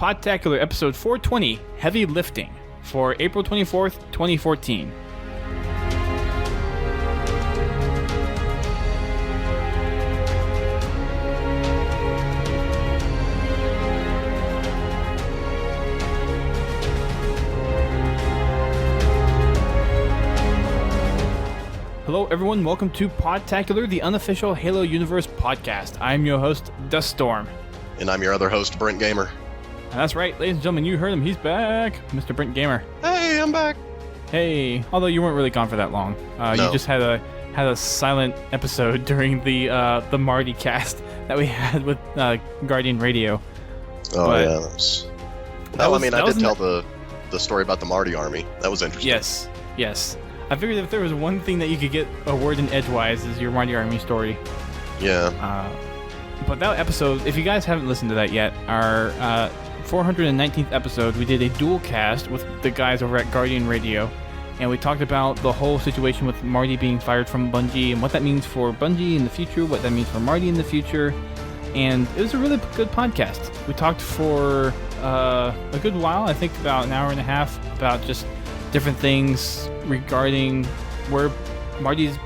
Podtacular episode 420, Heavy Lifting, for April 24th, 2014. Hello everyone, welcome to Podtacular, the unofficial Halo Universe podcast. I'm your host, Duststorm. And I'm your other host, Brent Gamer. And that's right, ladies and gentlemen, you heard him, he's back, Mr. Brent Gamer. Hey, I'm back. Hey, although you weren't really gone for that long. No. You just had a silent episode during the Marty cast that we had with Guardian Radio. Oh, but yeah. I did tell the story about the Marty army. That was interesting. Yes. I figured if there was one thing that you could get a word in edgewise is your Marty Army story. Yeah. But that episode, if you guys haven't listened to that yet, our 419th episode, we did a dual cast with the guys over at Guardian Radio, and we talked about the whole situation with Marty being fired from Bungie and what that means for Bungie in the future, what that means for Marty in the future, and it was a really good podcast. We talked for a good while, I think about an hour and a half, about just different things regarding where Marty's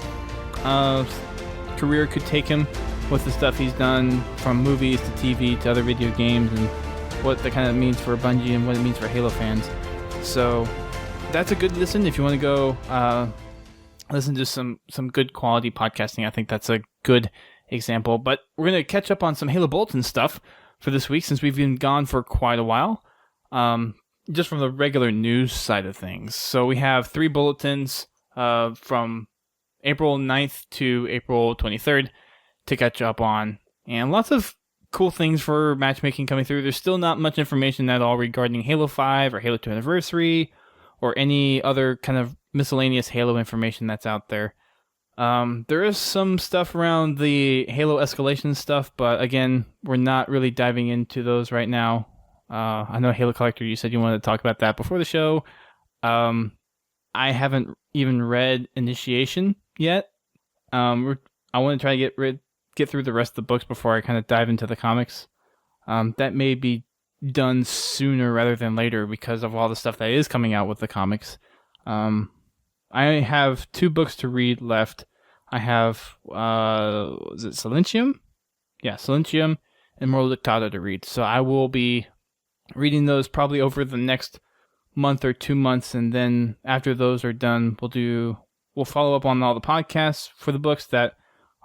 career could take him with the stuff he's done from movies to TV to other video games and what that kind of means for Bungie and what it means for Halo fans. So that's a good listen if you want to go listen to some good quality podcasting. I think that's a good example. But we're going to catch up on some Halo Bulletin stuff for this week since we've been gone for quite a while. Just from the regular news side of things. So we have 3 bulletins from April 9th to April 23rd to catch up on. And lots of cool things for matchmaking coming through. There's still not much information at all regarding Halo 5 or Halo 2 Anniversary or any other kind of miscellaneous Halo information that's out there. There is some stuff around the Halo escalation stuff, but again, we're not really diving into those right now. I know Halo Collector, you said you wanted to talk about that before the show. I haven't even read Initiation yet. I want to try to get through the rest of the books before I kind of dive into the comics. That may be done sooner rather than later because of all the stuff that is coming out with the comics. I have 2 books to read left. I have, is it Silentium? Yeah, Silentium and Moral Dictata to read. So I will be reading those probably over the next month or 2 months, and then after those are done, we'll follow up on all the podcasts for the books that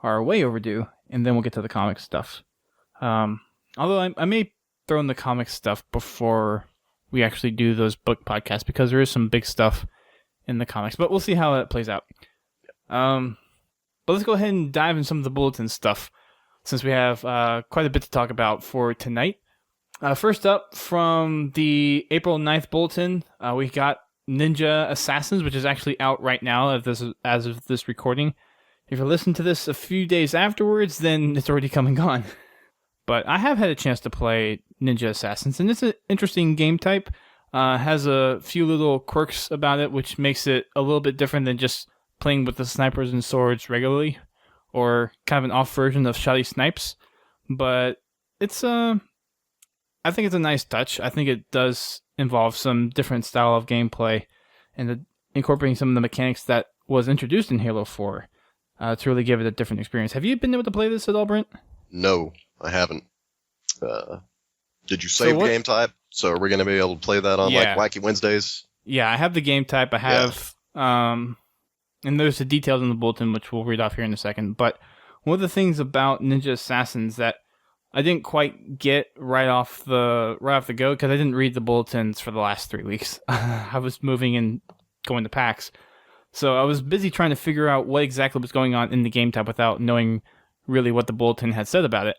are way overdue, and then we'll get to the comic stuff. Although I may throw in the comic stuff before we actually do those book podcasts, because there is some big stuff in the comics, but we'll see how that plays out. But let's go ahead and dive in some of the bulletin stuff, since we have quite a bit to talk about for tonight. First up, from the April 9th bulletin, we got Ninja Assassins, which is actually out right now as of this recording. If you're listening to this a few days afterwards, then it's already come and gone. But I have had a chance to play Ninja Assassins, and it's an interesting game type. Has a few little quirks about it, which makes it a little bit different than just playing with the snipers and swords regularly, or kind of an off version of Shoddy Snipes. But it's I think it's a nice touch. I think it does involve some different style of gameplay and incorporating some of the mechanics that was introduced in Halo 4 to really give it a different experience. Have you been able to play this at all, Brent? No, I haven't. Did you save the game type? So are we going to be able to play that on like Wacky Wednesdays? Yeah, I have the game type. I have, and there's the details in the bulletin, which we'll read off here in a second. But one of the things about Ninja Assassins that I didn't quite get right off the go, because I didn't read the bulletins for the last 3 weeks. I was moving and going to PAX. So I was busy trying to figure out what exactly was going on in the game type without knowing really what the bulletin had said about it.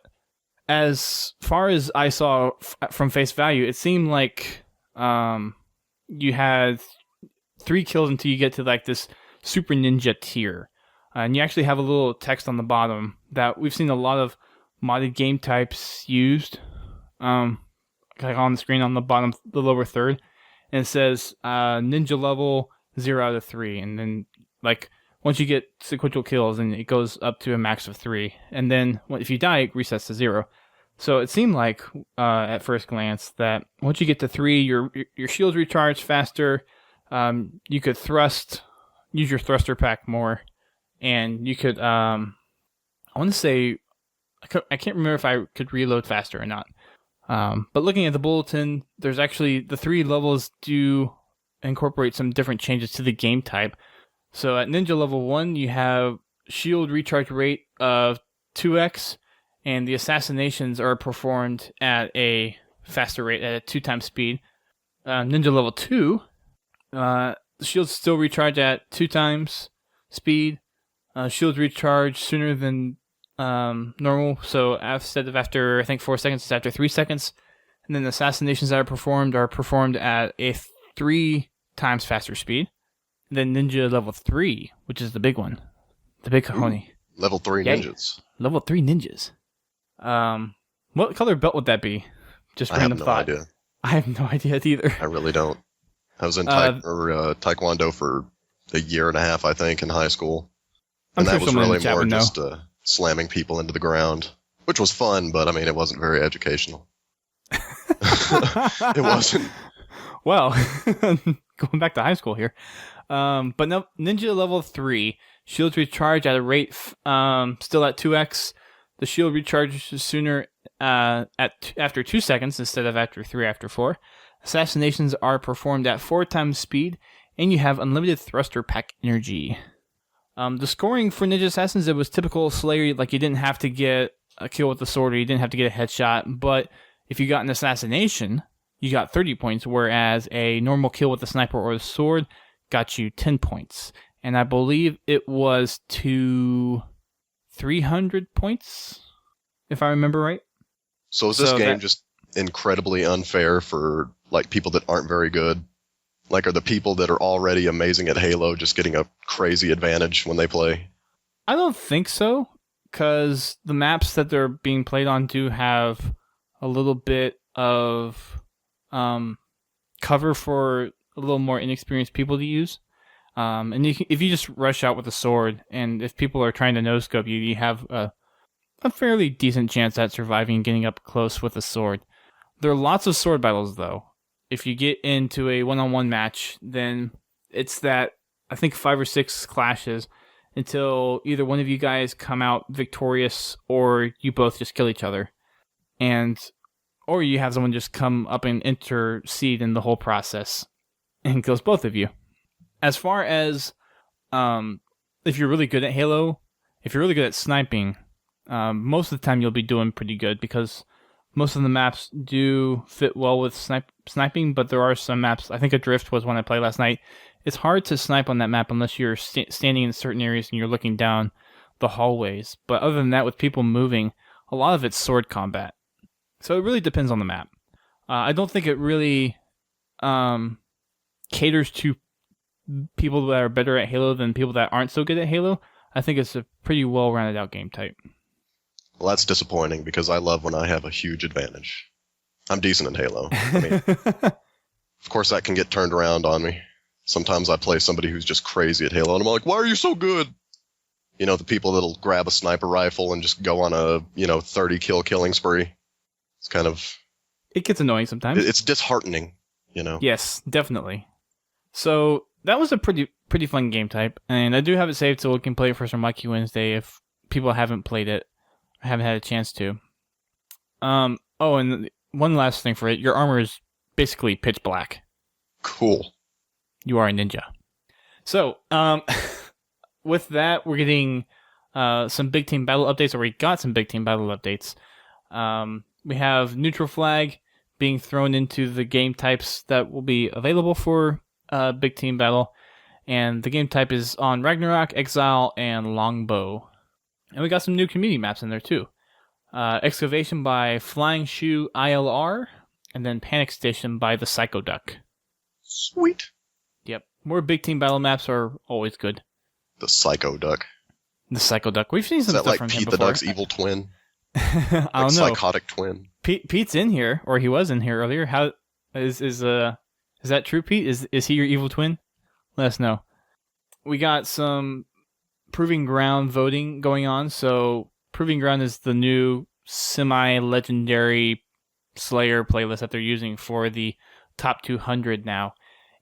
As far as I saw from face value, it seemed like you had 3 kills until you get to like this super ninja tier. And you actually have a little text on the bottom that we've seen a lot of modded game types used, like on the screen on the bottom, the lower third, and it says ninja level 0 out of 3, and then like once you get sequential kills, and it goes up to a max of 3, and then if you die, it resets to 0. So it seemed like, at first glance, that once you get to 3, your shields recharge faster. You could use your thruster pack more, and you could, I want to say, I can't remember if I could reload faster or not. But looking at the bulletin, there's actually, the 3 levels do incorporate some different changes to the game type. So at Ninja level 1, you have shield recharge rate of 2x, and the assassinations are performed at a faster rate, at a 2 times speed. Ninja level 2, the shields still recharge at 2 times speed. Shields recharge sooner than normal, so instead of after, I think, 4 seconds, it's after 3 seconds. And then the assassinations that are performed at a 3 times faster speed. And then Ninja level 3, which is the big one. The big cojones. Level 3 ninjas. Level 3 ninjas. What color belt would that be? Just random thought. I have no idea. I have no idea either. I really don't. I was in Taekwondo for a year and a half, I think, in high school. And that was really more just slamming people into the ground, which was fun, but I mean, it wasn't very educational. It wasn't. Well, going back to high school here. But no, Ninja level 3, shields recharge at a rate still at 2x. The shield recharges sooner after 2 seconds instead of after 3 after 4. Assassinations are performed at 4 times speed, and you have unlimited thruster pack energy. The scoring for Ninja Assassins, it was typical Slayer, like you didn't have to get a kill with the sword or you didn't have to get a headshot, but if you got an assassination, you got 30 points, whereas a normal kill with the sniper or the sword got you 10 points. And I believe it was to 300 points, if I remember right. So is this game just incredibly unfair for like people that aren't very good? Like, are the people that are already amazing at Halo just getting a crazy advantage when they play? I don't think so, because the maps that they're being played on do have a little bit of cover for a little more inexperienced people to use. And if you just rush out with a sword, and if people are trying to no-scope you, you have a fairly decent chance at surviving and getting up close with a sword. There are lots of sword battles, though. If you get into a one-on-one match, then it's that, I think, 5 or 6 clashes until either one of you guys come out victorious or you both just kill each other. Or you have someone just come up and intercede in the whole process and kills both of you. As far as if you're really good at Halo, if you're really good at sniping, most of the time you'll be doing pretty good because most of the maps do fit well with sniping, but there are some maps, I think Adrift was one I played last night. It's hard to snipe on that map unless you're standing in certain areas and you're looking down the hallways. But other than that, with people moving, a lot of it's sword combat. So it really depends on the map. I don't think it really caters to people that are better at Halo than people that aren't so good at Halo. I think it's a pretty well-rounded out game type. Well, that's disappointing because I love when I have a huge advantage. I'm decent in Halo. I mean, of course, that can get turned around on me. Sometimes I play somebody who's just crazy at Halo, and I'm like, why are you so good? You know, the people that'll grab a sniper rifle and just go on a, 30-kill killing spree. It's kind of... It gets annoying sometimes. It's disheartening, Yes, definitely. So that was a pretty fun game type, and I do have it saved so we can play it for some Wacky Wednesday if people haven't played it. I haven't had a chance to. And one last thing for it. Your armor is basically pitch black. Cool. You are a ninja. So, with that, we're getting some big team battle updates, or we got some big team battle updates. We have neutral flag being thrown into the game types that will be available for big team battle. And the game type is on Ragnarok, Exile, and Longbow. And we got some new community maps in there too. Excavation by Flying Shoe ILR, and then Panic Station by the Psycho Duck. Sweet. Yep. More big team battle maps are always good. The Psycho Duck. The Psycho Duck. We've seen some stuff from him before. Is that like Pete the Duck's evil twin? I don't know. Psychotic twin. Pete's in here, or he was in here earlier. How is that true, Pete? Is he your evil twin? Let us know. We got some Proving Ground voting going on. So Proving Ground is the new semi-legendary Slayer playlist that they're using for the top 200 now.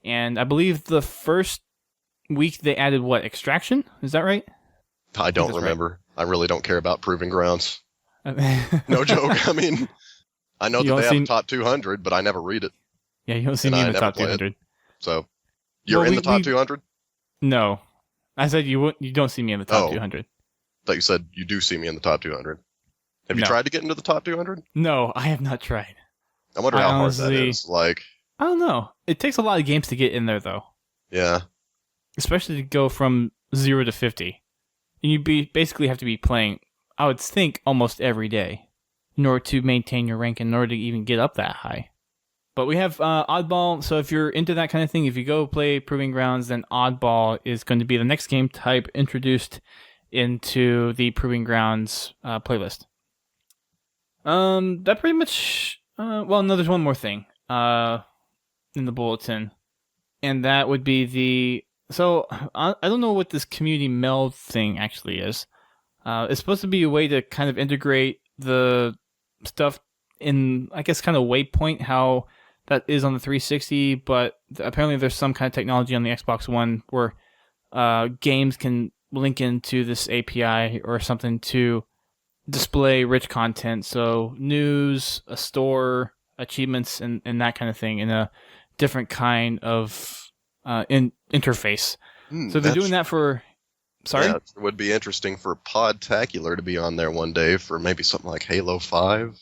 And I believe the first week they added what? Extraction? Is that right? I don't remember. Right. I really don't care about Proving Grounds. No joke. I mean, I know that they have a top 200, but I never read it. Yeah, you don't see me in the top 200. So, you're in the top 200? No. I said you don't see me in the top 200. I thought you said you do see me in the top 200. Have you tried to get into the top 200? No, I have not tried. I wonder how hard that is. Like, I don't know. It takes a lot of games to get in there, though. Yeah. Especially to go from 0 to 50. And you basically have to be playing, I would think, almost every day in order to maintain your rank, in order to even get up that high. But we have Oddball, so if you're into that kind of thing, if you go play Proving Grounds, then Oddball is going to be the next game type introduced into the Proving Grounds playlist. That pretty much... no, there's one more thing in the bulletin, and that would be the... So, I don't know what this community meld thing actually is. It's supposed to be a way to kind of integrate the stuff in, I guess, kind of Waypoint, how that is on the 360, but apparently there's some kind of technology on the Xbox One where games can link into this API or something to display rich content, so news, a store, achievements, and that kind of thing in a different kind of interface. So they're doing that for... Sorry? Yeah, it would be interesting for Podtacular to be on there one day for maybe something like Halo 5.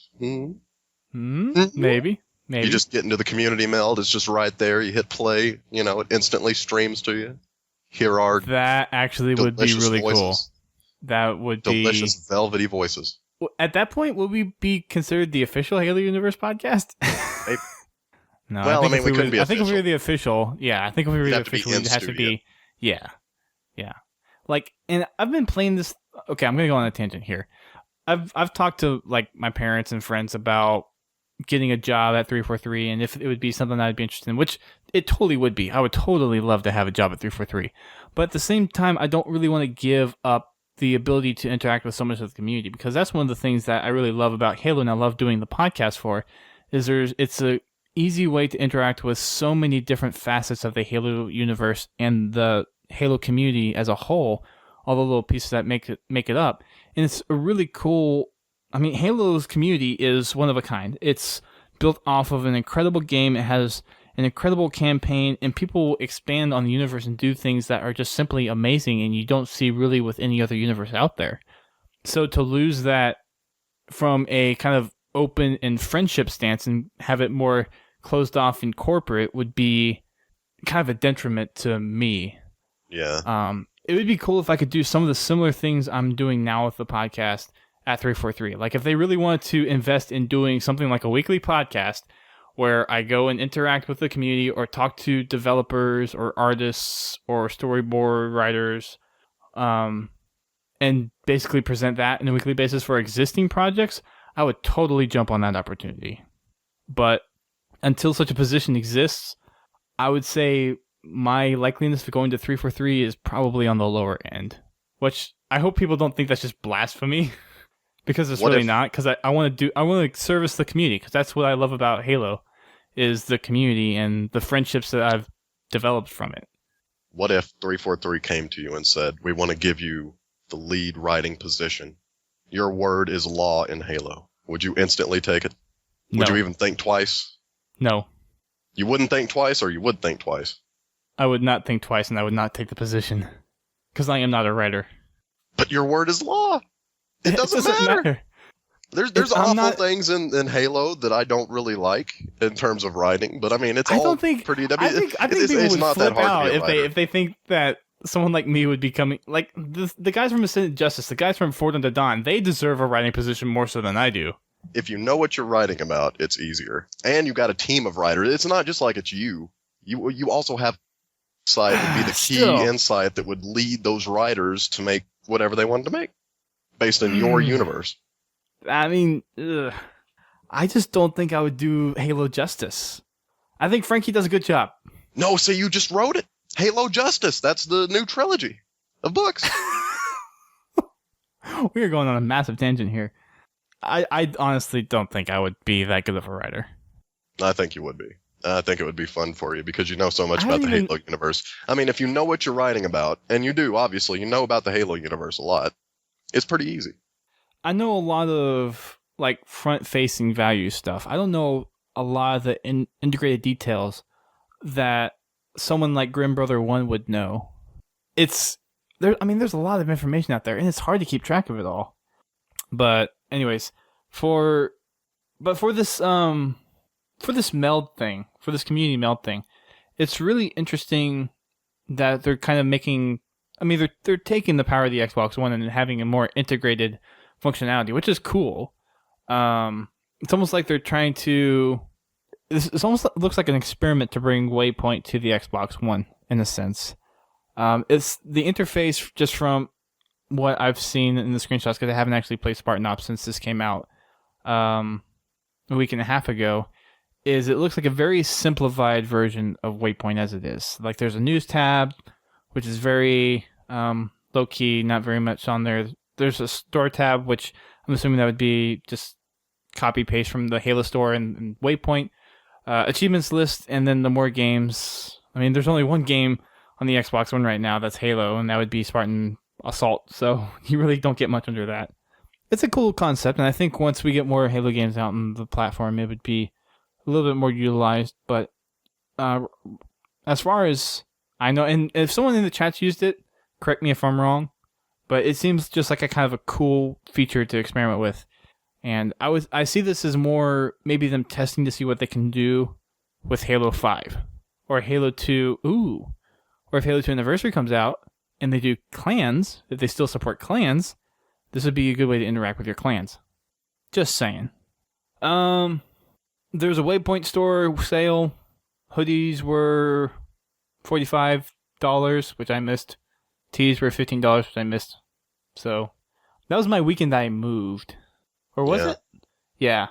Maybe. You just get into the community meld, it's just right there, you hit play, it instantly streams to you. Here are that actually would be really voices. Cool. That would be... Delicious, velvety voices. At that point, would we be considered the official Halo Universe podcast? No, well, I think we couldn't be official. I think if we were the official, it has to be... Yeah. Like, and I've been playing this... Okay, I'm going to go on a tangent here. I've talked to, like, my parents and friends about getting a job at 343, and if it would be something I'd be interested in, which it totally would be. I would totally love to have a job at 343. But at the same time, I don't really want to give up the ability to interact with so much of the community, because that's one of the things that I really love about Halo, and I love doing the podcast for, is it's a easy way to interact with so many different facets of the Halo universe and the Halo community as a whole, all the little pieces that make it up. And it's a really cool... I mean, Halo's community is one of a kind. It's built off of an incredible game. It has an incredible campaign, and people expand on the universe and do things that are just simply amazing, and you don't see really with any other universe out there. So to lose that from a kind of open and friendship stance and have it more closed off and corporate would be kind of a detriment to me. Yeah. It would be cool if I could do some of the similar things I'm doing now with the podcast at 343. Like, if they really wanted to invest in doing something like a weekly podcast where I go and interact with the community or talk to developers or artists or storyboard writers, and basically present that on a weekly basis for existing projects, I would totally jump on that opportunity. But until such a position exists, I would say my likeliness of going to 343 is probably on the lower end, which I hope people don't think that's just blasphemy. Because it's really not, because I want to service the community, because that's what I love about Halo, is the community and the friendships that I've developed from it. What if 343 came to you and said, we want to give you the lead writing position. Your word is law in Halo. Would you instantly take it? No. Would you even think twice? No. You wouldn't think twice, or you would think twice? I would not think twice, and I would not take the position. Because I am not a writer. But your word is law! It doesn't matter. There's awful things in Halo that I don't really like in terms of writing, but I mean it's pretty. I think people would not flip that hard out to be a if they think that someone like me would be coming, like the guys from Ascendant Justice, the guys from Forward Unto Dawn. They deserve a writing position more so than I do. If you know what you're writing about, it's easier, and you got a team of writers. It's not just like it's you. You also have insight would be the key insight that would lead those writers to make whatever they wanted to make. Based on your universe. I mean, I just don't think I would do Halo justice. I think Frankie does a good job. No, so you just wrote it. Halo Justice. That's the new trilogy of books. We are going on a massive tangent here. I honestly don't think I would be that good of a writer. I think you would be. I think it would be fun for you because you know so much I about the haven't even- Halo universe. I mean, if you know what you're writing about, and you do, obviously, you know about the Halo universe a lot, it's pretty easy. I know a lot of like front-facing value stuff. I don't know a lot of the integrated details that someone like Grim Brother 1 would know. It's there. I mean, there's a lot of information out there, and it's hard to keep track of it all. But anyways, for this meld thing, for this community meld thing, it's really interesting that they're kind of making. I mean, they're taking the power of the Xbox One and having a more integrated functionality, which is cool. It's almost like they're trying to. It almost looks like an experiment to bring Waypoint to the Xbox One in a sense. It's the interface just from what I've seen in the screenshots because I haven't actually played Spartan Ops since this came out a week and a half ago. Is it looks like a very simplified version of Waypoint as it is. Like there's a news tab, which is very low key, not very much on there. There's a store tab, which I'm assuming that would be just copy paste from the Halo store and Waypoint. Achievements list, and then the more games. I mean, there's only one game on the Xbox One right now that's Halo, and that would be Spartan Assault, so you really don't get much under that. It's a cool concept, and I think once we get more Halo games out on the platform, it would be a little bit more utilized, but as far as I know, and if someone in the chat's used it, correct me if I'm wrong, but it seems just like a kind of a cool feature to experiment with. And I see this as more maybe them testing to see what they can do with Halo 5 or Halo 2. Or if Halo 2 Anniversary comes out and they do clans, if they still support clans, this would be a good way to interact with your clans. Just saying. There's a Waypoint store sale. Hoodies were $45, which I missed. Tees were $15, which I missed. So that was my weekend I moved. Or was it? Yeah.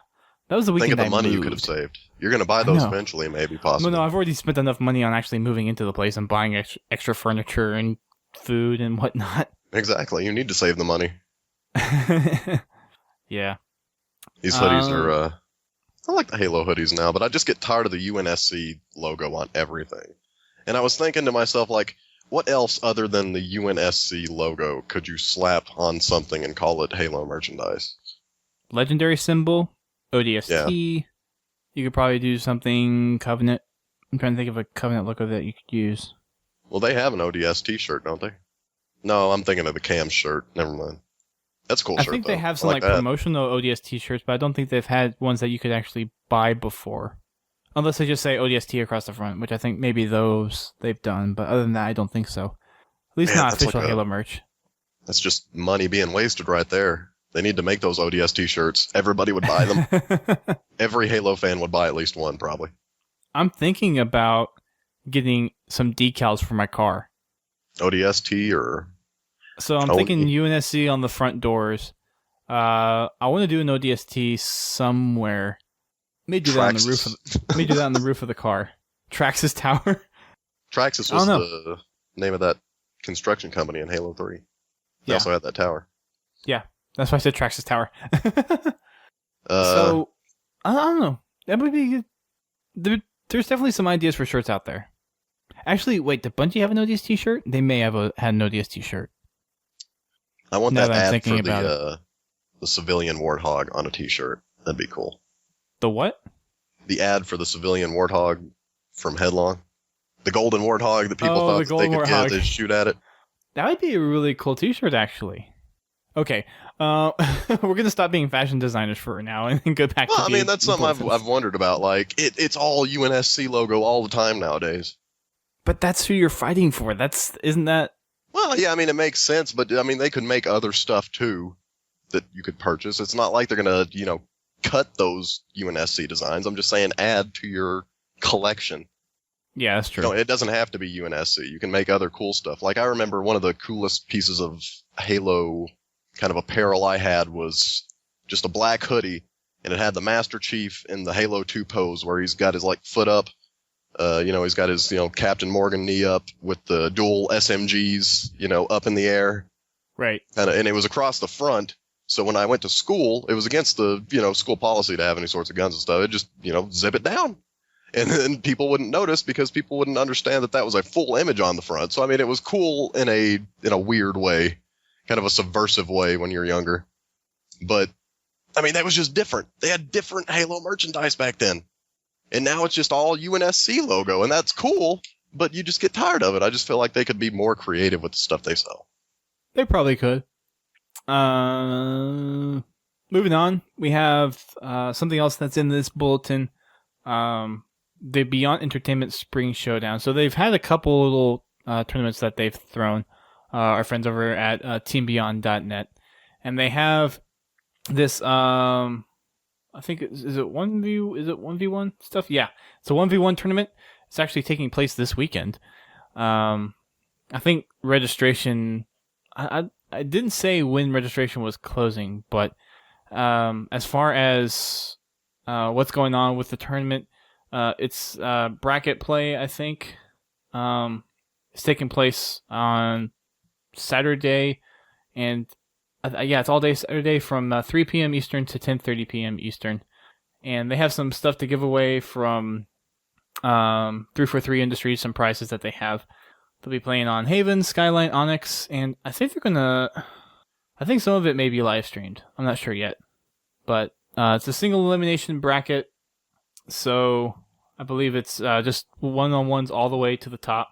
That was the weekend Think of the I money moved. you could have saved. You're going to buy those eventually, maybe, possibly. No, I've already spent enough money on actually moving into the place and buying extra furniture and food and whatnot. Exactly. You need to save the money. Yeah. These hoodies are... I like the Halo hoodies now, but I just get tired of the UNSC logo on everything. And I was thinking to myself, like, what else other than the UNSC logo could you slap on something and call it Halo merchandise? Legendary symbol, ODST. Yeah. You could probably do something Covenant. I'm trying to think of a Covenant logo that you could use. Well, they have an ODST shirt, don't they? No, I'm thinking of the Cam shirt. Never mind. That's a cool I shirt, think though. they have some I like that. promotional ODST shirts, but I don't think they've had ones that you could actually buy before. Unless they just say ODST across the front, which I think maybe those they've done, but other than that, I don't think so. At least Man, not that's official like Halo merch. That's just money being wasted right there. They need to make those ODST shirts. Everybody would buy them. Every Halo fan would buy at least one, probably. I'm thinking about getting some decals for my car. ODST or... So I'm thinking UNSC on the front doors. I want to do an ODST somewhere. May do that on the roof. May do that on the roof of the car. Traxxas Tower. Traxxas was the name of that construction company in Halo 3. They also had that tower. Yeah, that's why I said Traxxas Tower. So I don't know. That would be. There's definitely some ideas for shirts out there. Actually, wait. Did Bungie have an ODST shirt? They may have had an ODST shirt. I want Now that that I'm ad thinking for about the civilian Warthog on a t-shirt. That'd be cool. The what? The ad for the civilian Warthog from Headlong. The golden Warthog that people thought that they could get to shoot at it. That would be a really cool t-shirt, actually. Okay. We're going to stop being fashion designers for now and go back to I mean, that's something I've wondered about. Like, it's all UNSC logo all the time nowadays. But that's who you're fighting for. Isn't that... Well, yeah, I mean, it makes sense, but, I mean, they could make other stuff, too, that you could purchase. It's not like they're going to, cut those UNSC designs. I'm just saying add to your collection. Yeah, that's true. It doesn't have to be UNSC. You can make other cool stuff. Like, I remember one of the coolest pieces of Halo kind of apparel I had was just a black hoodie, and it had the Master Chief in the Halo 2 pose where he's got his, foot up. He's got his, Captain Morgan knee up with the dual SMGs, up in the air. Right. And it was across the front, So when I went to school, it was against the, school policy to have any sorts of guns and stuff. It just, zip it down. And then people wouldn't notice because people wouldn't understand that was a full image on the front. So, I mean, it was cool in a weird way, kind of a subversive way when you're younger. But, I mean, that was just different. They had different Halo merchandise back then. And now it's just all UNSC logo, and that's cool, but you just get tired of it. I just feel like they could be more creative with the stuff they sell. They probably could. Moving on, we have something else that's in this bulletin. The Beyond Entertainment Spring Showdown. So they've had a couple little tournaments that they've thrown. Our friends over at teambeyond.net. And they have this, I think, is it 1v1 stuff? Yeah, it's a 1v1 tournament. It's actually taking place this weekend. I think registration, I didn't say when registration was closing, but as far as what's going on with the tournament, it's bracket play, I think. It's taking place on Saturday, and it's all day Saturday from 3 p.m. Eastern to 10:30 p.m. Eastern. And they have some stuff to give away from 343 Industries, some prizes that they have. They'll be playing on Haven, Skyline, Onyx, and I think I think some of it may be live streamed. I'm not sure yet. But it's a single elimination bracket, so I believe it's just one-on-ones all the way to the top.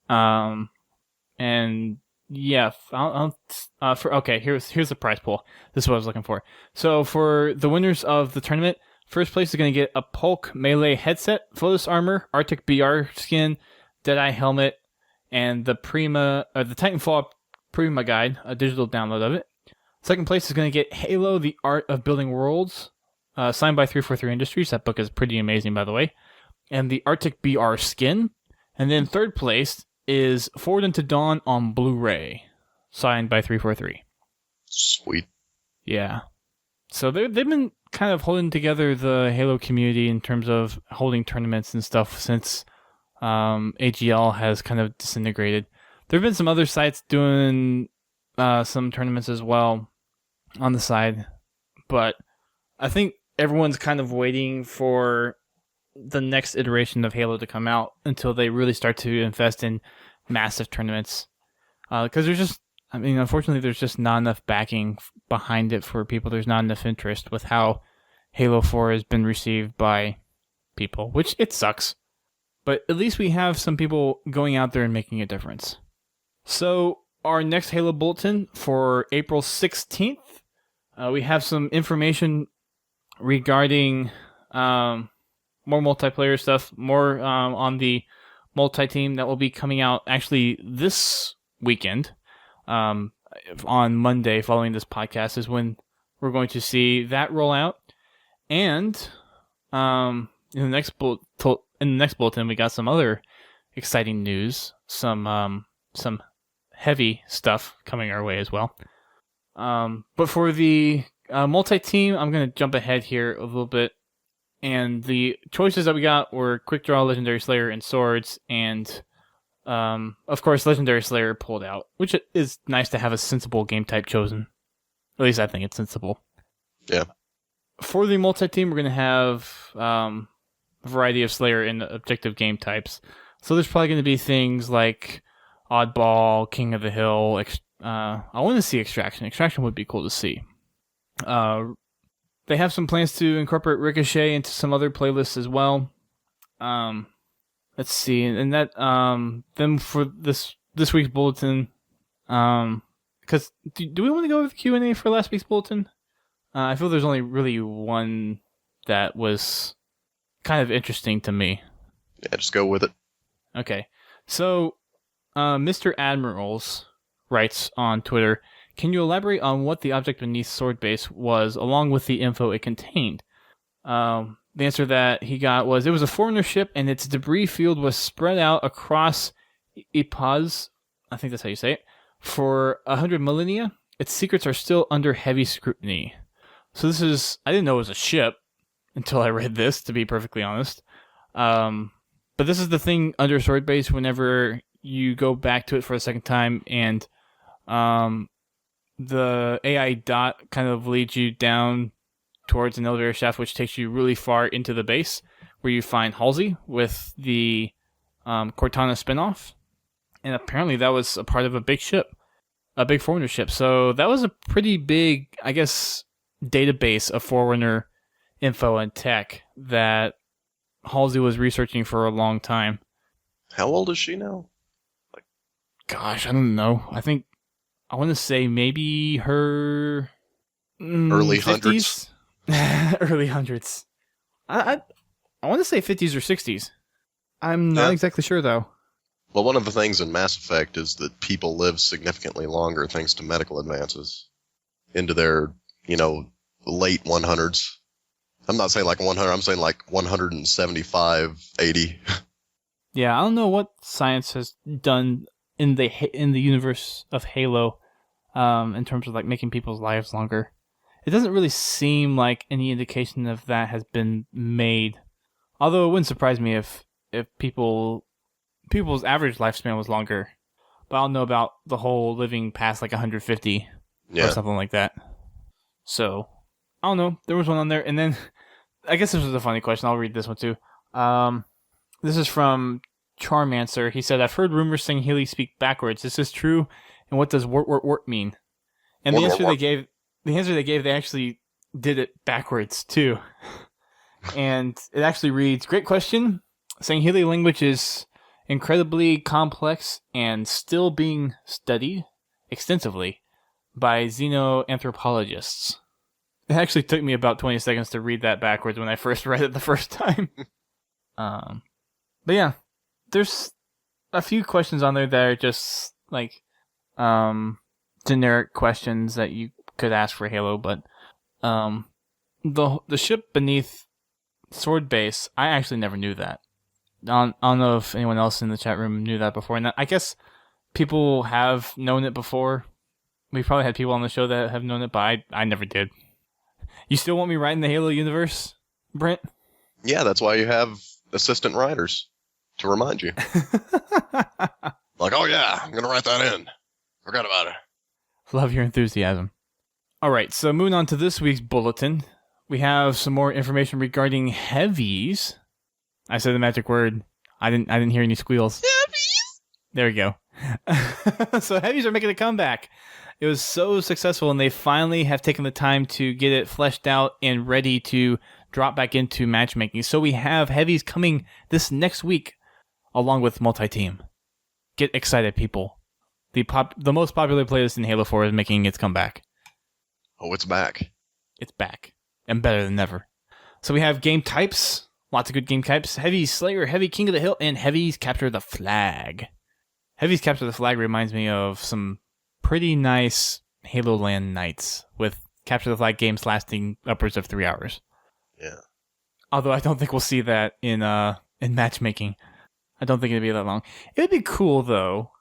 And yeah, here's the prize pool. This is what I was looking for. So for the winners of the tournament, first place is going to get a Polk Melee headset, Photos armor, Arctic BR skin, Deadeye helmet, and the Titanfall Prima guide, a digital download of it. Second place is going to get Halo: The Art of Building Worlds, signed by 343 Industries. That book is pretty amazing, by the way. And the Arctic BR skin. And then third place is Forward Into Dawn on Blu-ray, signed by 343. Sweet. Yeah. So they've been kind of holding together the Halo community in terms of holding tournaments and stuff since AGL has kind of disintegrated. There have been some other sites doing some tournaments as well on the side, but I think everyone's kind of waiting for the next iteration of Halo to come out until they really start to invest in massive tournaments. Because unfortunately, there's just not enough backing behind it for people. There's not enough interest with how Halo 4 has been received by people, which it sucks. But at least we have some people going out there and making a difference. So our next Halo Bulletin for April 16th, we have some information regarding more multiplayer stuff, more on the multi-team that will be coming out actually this weekend. On Monday following this podcast is when we're going to see that roll out. And in the next bulletin, we got some other exciting news, some heavy stuff coming our way as well. But for the multi-team, I'm going to jump ahead here a little bit. And the choices that we got were Quick Draw, Legendary Slayer, and Swords. And, of course, Legendary Slayer pulled out, which is nice to have a sensible game type chosen. At least I think it's sensible. Yeah. For the multi-team, we're going to have a variety of Slayer and objective game types. So there's probably going to be things like Oddball, King of the Hill. I want to see Extraction. Extraction would be cool to see. They have some plans to incorporate Ricochet into some other playlists as well. Let's see, and that then for this week's bulletin, because do we want to go with Q&A for last week's bulletin? I feel there's only really one that was kind of interesting to me. Yeah, just go with it. Okay, so Mr. Admirals writes on Twitter, can you elaborate on what the object beneath Sword Base was, along with the info it contained? The answer that he got was, it was a foreigner ship, and its debris field was spread out across Ipaz, I think that's how you say it, for 100 millennia. Its secrets are still under heavy scrutiny. So this is, I didn't know it was a ship until I read this, to be perfectly honest. But this is the thing under Sword Base whenever you go back to it for a second time, and the AI dot kind of leads you down towards an elevator shaft, which takes you really far into the base, where you find Halsey with the Cortana spinoff. And apparently that was a part of a big ship, a big Forerunner ship. So that was a pretty big, I guess, database of Forerunner info and tech that Halsey was researching for a long time. How old is she now? Gosh, I don't know. I want to say maybe her Early 50s? Early hundreds. I want to say 50s or 60s. I'm not exactly sure, though. Well, one of the things in Mass Effect is that people live significantly longer thanks to medical advances into their, late 100s. I'm not saying like 100, I'm saying like 175, 80. Yeah, I don't know what science has done in the universe of Halo in terms of like making people's lives longer. It doesn't really seem like any indication of that has been made. Although it wouldn't surprise me if people's average lifespan was longer. But I don't know about the whole living past like 150 or something like that. So, I don't know. There was one on there. And then, I guess this was a funny question. I'll read this one too. This is from Charmancer. He said, I've heard rumors saying Healy speak backwards. Is this true? And what does wort mean? And the answer they gave, they actually did it backwards too. And it actually reads, great question. Saying Healy language is incredibly complex and still being studied extensively by xenoanthropologists. It actually took me about 20 seconds to read that backwards when I first read it the first time. But yeah, there's a few questions on there that are just like generic questions that you could ask for Halo, but the ship beneath Sword Base, I actually never knew that. I don't know if anyone else in the chat room knew that before. And I guess people have known it before. We've probably had people on the show that have known it, but I never did. You still want me writing the Halo universe, Brent? Yeah, that's why you have assistant writers to remind you. Like, oh yeah, I'm going to write that in. Forgot about it. Love your enthusiasm. All right, so moving on to this week's bulletin. We have some more information regarding heavies. I said the magic word. I didn't hear any squeals. Heavies! There we go. So heavies are making a comeback. It was so successful, and they finally have taken the time to get it fleshed out and ready to drop back into matchmaking. So we have heavies coming this next week, along with multi-team. Get excited, people. The most popular playlist in Halo 4 is making its comeback. Oh, it's back. It's back. And better than ever. So we have game types. Lots of good game types. Heavies Slayer, Heavy King of the Hill, and Heavies Capture the Flag. Heavies Capture the Flag reminds me of some pretty nice Halo Land nights with Capture the Flag games lasting upwards of 3 hours. Yeah. Although I don't think we'll see that in matchmaking. I don't think it'd be that long. It would be cool, though,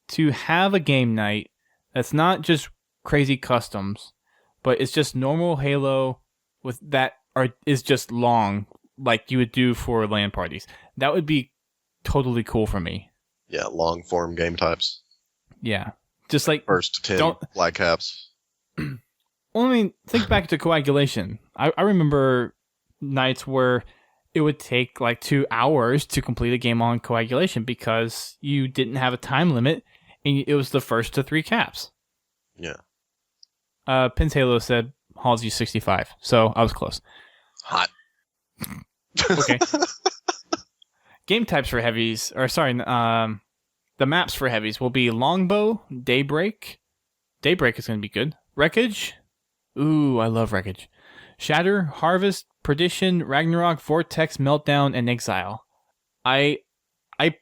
to have a game night that's not just crazy customs, but it's just normal Halo with that is just long, like you would do for LAN parties. That would be totally cool for me. Yeah, long form game types. Yeah. Just like first 10 flag caps. Well, I mean, think back to Coagulation. I remember nights where it would take like 2 hours to complete a game on Coagulation because you didn't have a time limit and it was the first to 3 caps. Yeah. Pins Halo said Halsey 65, so I was close. Hot. Okay. Game types for heavies, the maps for heavies will be Longbow, Daybreak. Daybreak is going to be good. Wreckage. Ooh, I love Wreckage. Shatter, Harvest, Perdition, Ragnarok, Vortex, Meltdown, and Exile. I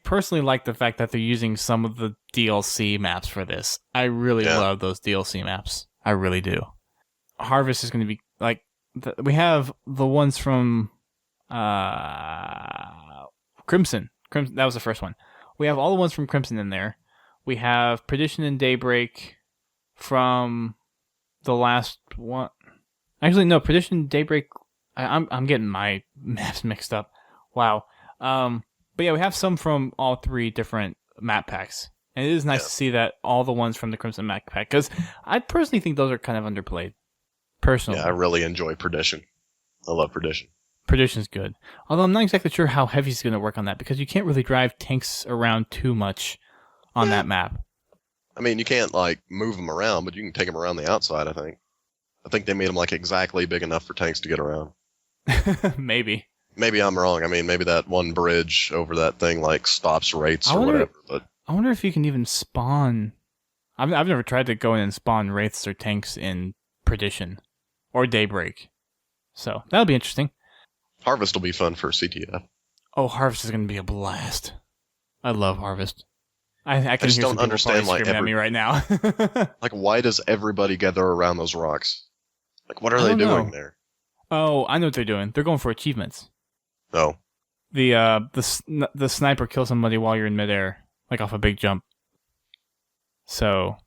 personally like the fact that they're using some of the DLC maps for this. I really love those DLC maps. I really do. Harvest is going to be like we have the ones from Crimson. That was the first one. We have all the ones from Crimson in there. We have Perdition and Daybreak from the last one. Actually, no, Perdition and Daybreak. I'm getting my maps mixed up. Wow. But yeah, we have some from all 3 different map packs And it is nice to see that all the ones from the Crimson Mech pack, because I personally think those are kind of underplayed. Personally. Yeah, I really enjoy Perdition. I love Perdition. Perdition's good. Although I'm not exactly sure how Heavy's going to work on that, because you can't really drive tanks around too much on that map. I mean, you can't, like, move them around, but you can take them around the outside, I think. I think they made them, like, exactly big enough for tanks to get around. Maybe. Maybe I'm wrong. I mean, maybe that one bridge over that thing, like, stops wraiths or whatever, but... I wonder if you can even spawn... I've never tried to go in and spawn wraiths or tanks in Perdition. Or Daybreak. So, that'll be interesting. Harvest will be fun for CTF. Oh, Harvest is going to be a blast. I love Harvest. I can just hear don't some people understand probably screaming at me right now. Like, why does everybody gather around those rocks? Like, what are they doing there? Oh, I know what they're doing. They're going for achievements. Oh. The sniper kills somebody while you're in midair, like off a big jump. So,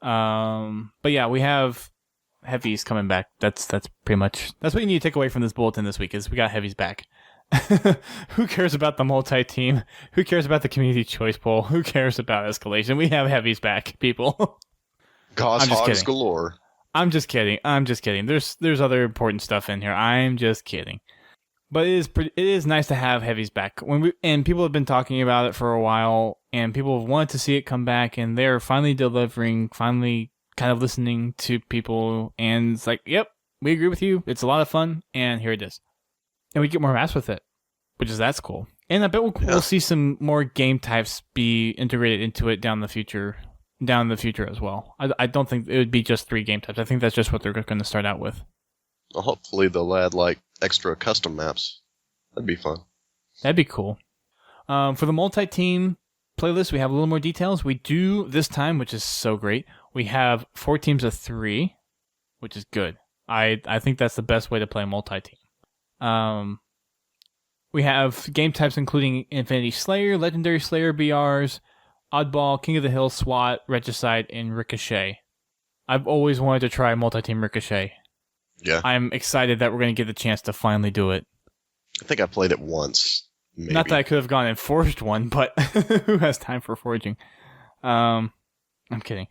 but yeah, we have heavies coming back. That's pretty much that's what you need to take away from this bulletin this week is we got heavies back. Who cares about the multi-team? Who cares about the community choice poll? Who cares about escalation? We have heavies back, people. Goss hogs galore. I'm just kidding. There's other important stuff in here. I'm just kidding. But it is nice to have heavies back. And people have been talking about it for a while, and people have wanted to see it come back, and they're finally delivering, finally kind of listening to people, and it's like, yep, we agree with you. It's a lot of fun, and here it is. And we get more maps with it, that's cool. And I bet we'll see some more game types be integrated into it down the future as well. I don't think it would be just 3 game types. I think that's just what they're going to start out with. Well, hopefully they'll add, like, extra custom maps. That'd be fun. That'd be cool. For the multi-team playlist, we have a little more details. We do, this time, which is so great, we have 4 teams of 3, which is good. I think that's the best way to play multi-team. We have game types including Infinity Slayer, Legendary Slayer BRs, Oddball, King of the Hill, SWAT, Regicide, and Ricochet. I've always wanted to try multi-team Ricochet. Yeah. I'm excited that we're going to get the chance to finally do it. I think I played it once. Maybe. Not that I could have gone and forged one, but who has time for forging? I'm kidding.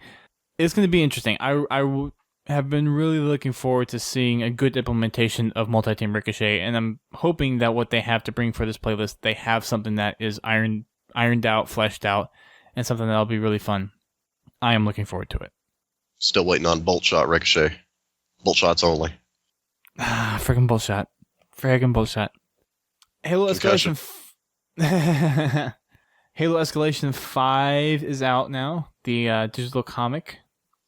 It's going to be interesting. I have been really looking forward to seeing a good implementation of multi-team Ricochet, and I'm hoping that what they have to bring for this playlist, they have something that is ironed out, fleshed out, and something that'll be really fun. I am looking forward to it. Still waiting on Bolt Shot Ricochet. Bolt Shots only. Friggin' bullshot. Halo Escalation... Halo Escalation 5 is out now. The digital comic.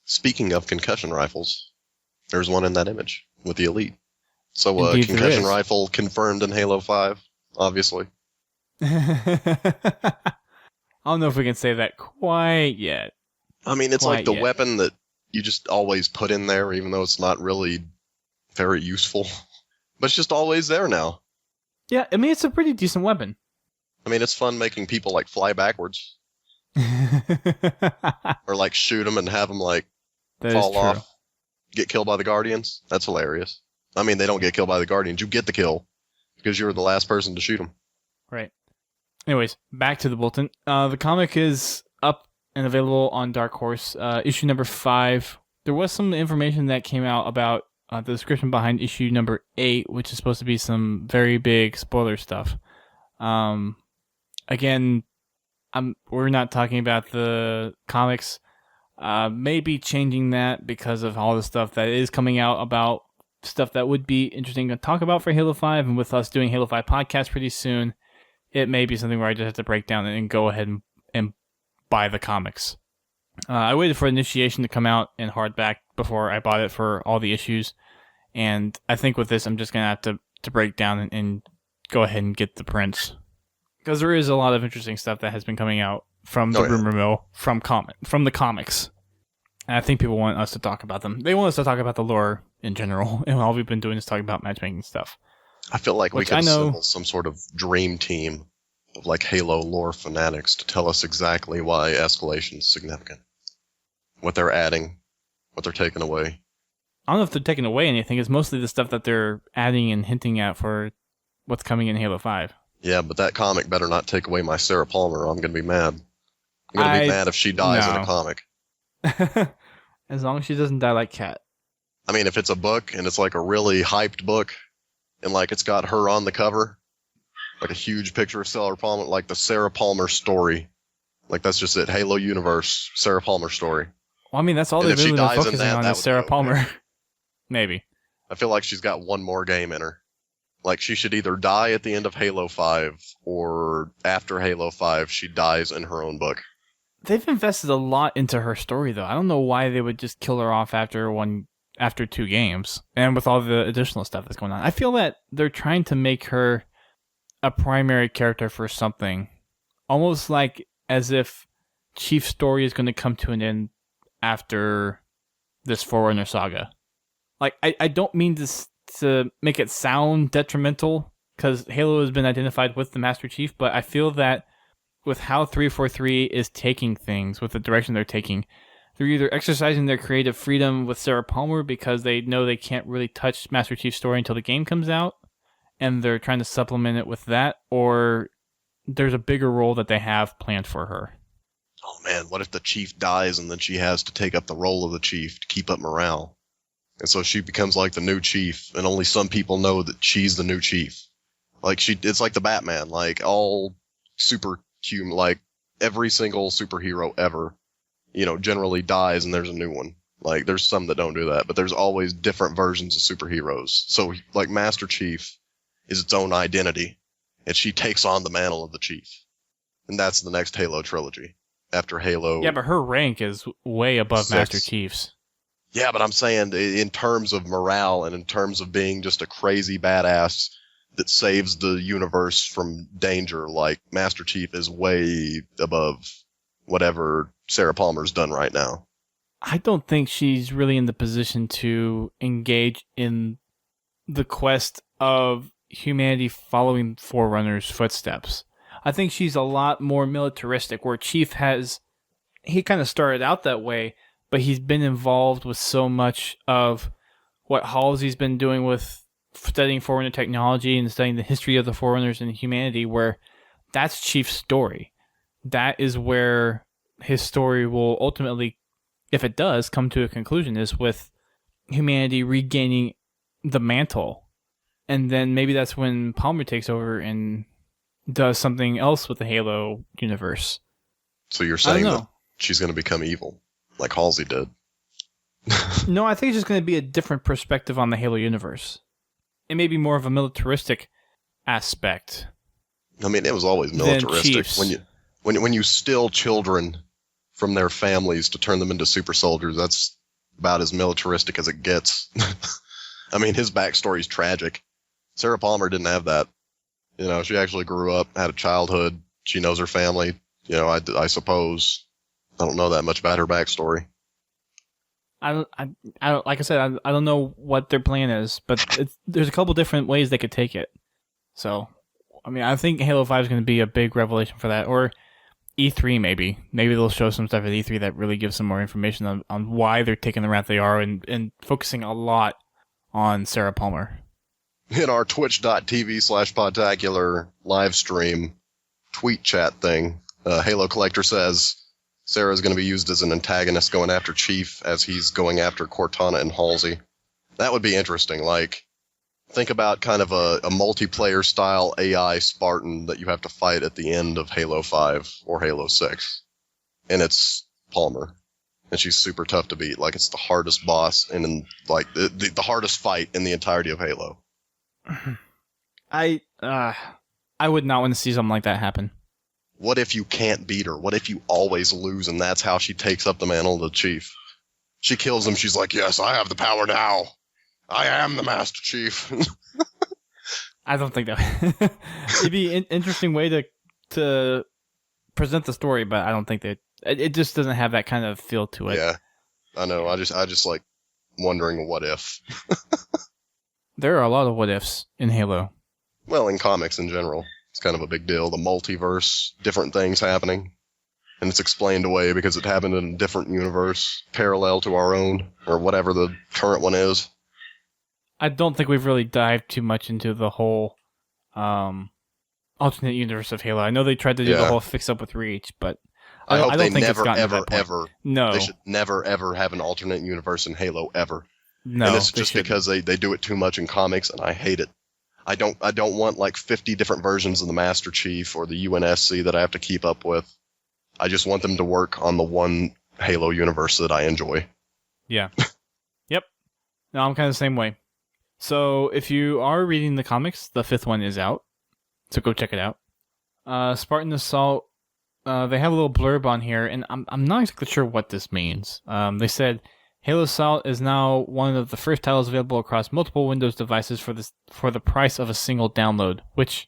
Speaking of concussion rifles, there's one in that image with the Elite. So, Indeed, concussion rifle confirmed in Halo 5, obviously. I don't know if we can say that quite yet. I mean, it's like the weapon that you just always put in there, even though it's not really very useful. But it's just always there now. Yeah, I mean, it's a pretty decent weapon. I mean, it's fun making people, like, fly backwards. Or, like, shoot them and have them, like, fall off. Get killed by the Guardians. That's hilarious. I mean, they don't get killed by the Guardians. You get the kill because you were the last person to shoot them. Right. Anyways, back to the bulletin. The comic is up and available on Dark Horse. Issue number 5. There was some information that came out about the description behind issue number 8, which is supposed to be some very big spoiler stuff. Again, we're not talking about the comics. Maybe changing that because of all the stuff that is coming out about stuff that would be interesting to talk about for Halo 5, and with us doing Halo 5 podcast pretty soon, it may be something where I just have to break down and go ahead and buy the comics. I waited for Initiation to come out in hardback before I bought it for all the issues, and I think with this I'm just going to have to break down and go ahead and get the prints. Because there is a lot of interesting stuff that has been coming out from the rumor mill, from the comics. And I think people want us to talk about them. They want us to talk about the lore in general, and all we've been doing is talking about matchmaking stuff. I feel like we could assemble some sort of dream team of like Halo lore fanatics to tell us exactly why Escalation's significant. What they're adding, what they're taking away. I don't know if they're taking away anything. It's mostly the stuff that they're adding and hinting at for what's coming in Halo 5. Yeah, but that comic better not take away my Sarah Palmer or I'm going to be mad. I'm gonna be mad if she dies in a No. comic. As long as she doesn't die like Cat. I mean, if it's a book and it's like a really hyped book, and like it's got her on the cover, like a huge picture of Sarah Palmer, like the Sarah Palmer story. Like that's just it. Halo universe, Sarah Palmer story. Well, I mean, that's all And they've if she really been dies in focusing that, on that is would Sarah be okay. Palmer. Maybe. I feel like she's got one more game in her. Like she should either die at the end of Halo 5 or after Halo 5 she dies in her own book. They've invested a lot into her story, though. I don't know why they would just kill her off after 2 games, and with all the additional stuff that's going on. I feel that they're trying to make her a primary character for something, almost like as if Chief's story is going to come to an end after this Forerunner saga. Like, I don't mean this to make it sound detrimental, because Halo has been identified with the Master Chief, but I feel that with how 343 is taking things, with the direction they're taking, they're either exercising their creative freedom with Sarah Palmer because they know they can't really touch Master Chief's story until the game comes out, and they're trying to supplement it with that, or there's a bigger role that they have planned for her. Oh man, what if the Chief dies and then she has to take up the role of the Chief to keep up morale? And so she becomes like the new Chief, and only some people know that she's the new Chief. Like it's like the Batman, like all superhuman, like every single superhero ever, generally dies and there's a new one. Like there's some that don't do that, but there's always different versions of superheroes. So like Master Chief is its own identity, and she takes on the mantle of the Chief. And that's the next Halo trilogy. After Halo. Yeah, but her rank is way above 6. Master Chief's. Yeah, but I'm saying in terms of morale and in terms of being just a crazy badass that saves the universe from danger, like Master Chief is way above whatever Sarah Palmer's done right now. I don't think she's really in the position to engage in the quest of humanity following Forerunner's footsteps. I think she's a lot more militaristic, where Chief he kind of started out that way, but he's been involved with so much of what Halsey's been doing with studying Forerunner technology and studying the history of the Forerunners and humanity, where that's Chief's story. That is where his story will ultimately, if it does, come to a conclusion, is with humanity regaining the mantle. And then maybe that's when Palmer takes over and does something else with the Halo universe. So you're saying that she's going to become evil, like Halsey did? No, I think it's just going to be a different perspective on the Halo universe. It may be more of a militaristic aspect. I mean, it was always militaristic. Chiefs. When you steal children from their families to turn them into super soldiers, that's about as militaristic as it gets. I mean, his backstory's tragic. Sarah Palmer didn't have that. She actually grew up, had a childhood. She knows her family. I suppose. I don't know that much about her backstory. I don't. Like I said, I don't know what their plan is, but there's a couple different ways they could take it. So, I mean, I think Halo 5 is going to be a big revelation for that, or E3 maybe. Maybe they'll show some stuff at E3 that really gives some more information on why they're taking the route they are and focusing a lot on Sarah Palmer. In our twitch.tv/Podtacular live stream tweet chat thing, Halo Collector says Sarah's going to be used as an antagonist going after Chief as he's going after Cortana and Halsey. That would be interesting. Like, think about kind of a multiplayer style AI Spartan that you have to fight at the end of Halo 5 or Halo 6. And it's Palmer. And she's super tough to beat. Like, it's the hardest boss and like the hardest fight in the entirety of Halo. I would not want to see something like that happen. What if you can't beat her? What if you always lose and that's how she takes up the mantle of the Chief? She kills him. She's like, yes, I have the power now. I am the Master Chief. I don't think that it'd be an interesting way to present the story, but I don't think that it just doesn't have that kind of feel to it. Yeah, I know. I just like wondering what if. There are a lot of what ifs in Halo. Well, in comics in general, it's kind of a big deal. The multiverse, different things happening, and it's explained away because it happened in a different universe, parallel to our own, or whatever the current one is. I don't think we've really dived too much into the whole alternate universe of Halo. I know they tried to do the whole fix up with Reach, but I hope they don't think it's never, gotten to ever, that point. ever. No. They should never, ever have an alternate universe in Halo ever. No, and this is just shouldn't. because they do it too much in comics, and I hate it. I don't want like 50 different versions of the Master Chief or the UNSC that I have to keep up with. I just want them to work on the one Halo universe that I enjoy. Yeah. Yep. No, I'm kind of the same way. So if you are reading the comics, the 5th one is out. So go check it out. Spartan Assault, they have a little blurb on here, and I'm not exactly sure what this means. They said, Halo Assault is now one of the first titles available across multiple Windows devices for the price of a single download, which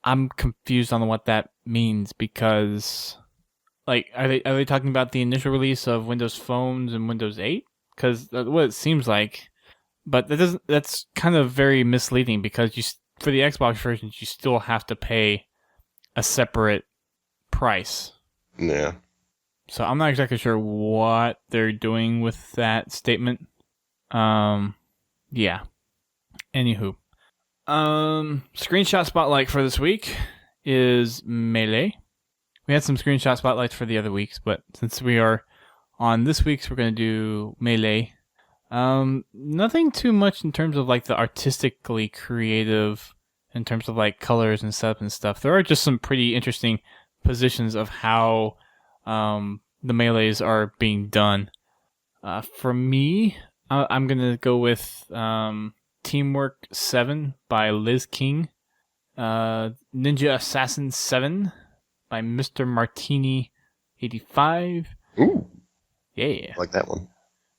I'm confused on what that means because, like, are they talking about the initial release of Windows phones and Windows 8? Because that's what it seems like, but that's kind of very misleading because for the Xbox versions you still have to pay a separate price. Yeah. So I'm not exactly sure what they're doing with that statement. Yeah. Anywho. Screenshot spotlight for this week is Melee. We had some screenshot spotlights for the other weeks, but since we are on this week's, we're going to do Melee. Nothing too much in terms of like the artistically creative, in terms of like colors and setup and stuff. There are just some pretty interesting positions of how the melees are being done. For me, I'm gonna go with Teamwork 7 by Liz King, Ninja Assassin 7 by Mr. Martini 85. Ooh, Yeah, like that one.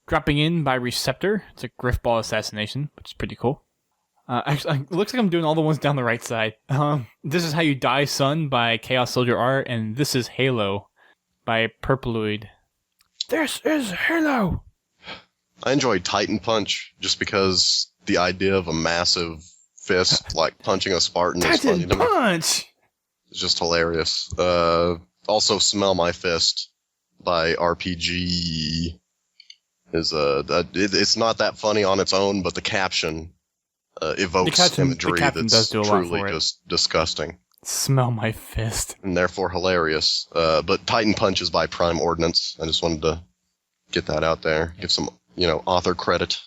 Dropping In by Receptor. It's a Griffball assassination, which is pretty cool. Actually, it looks like I'm doing all the ones down the right side. This Is How You Die, Son by Chaos Soldier R, and This Is Halo by Purploid. This is Halo! I enjoyed Titan Punch just because the idea of a massive fist like punching a Spartan is funny to me. Titan Punch! It's just hilarious. Also, Smell My Fist by RPG is it's not that funny on its own, but the caption evokes imagery that's truly just disgusting. Smell My Fist. And therefore hilarious. But Titan Punch is by Prime Ordnance. I just wanted to get that out there. Give some, author credit.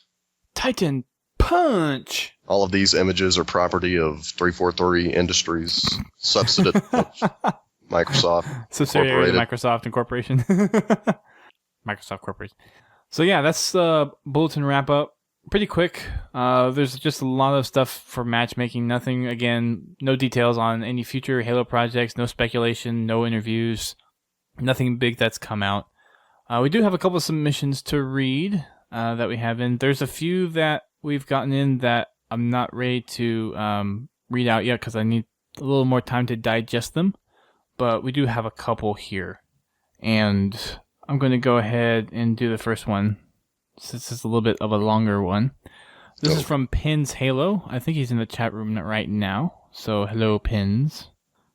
Titan Punch! All of these images are property of 343 Industries, subsidiary of Microsoft. Subsidiary of Microsoft Incorporation. Microsoft Corporation. So yeah, that's the bulletin wrap up. Pretty quick. There's just a lot of stuff for matchmaking. Nothing, again, no details on any future Halo projects, no speculation, no interviews, nothing big that's come out. We do have a couple of submissions to read that we have in. There's a few that we've gotten in that I'm not ready to read out yet because I need a little more time to digest them. But we do have a couple here. And I'm going to go ahead and do the first one. This is a little bit of a longer one. This is from Pins Halo. I think he's in the chat room right now. So, hello, Pins.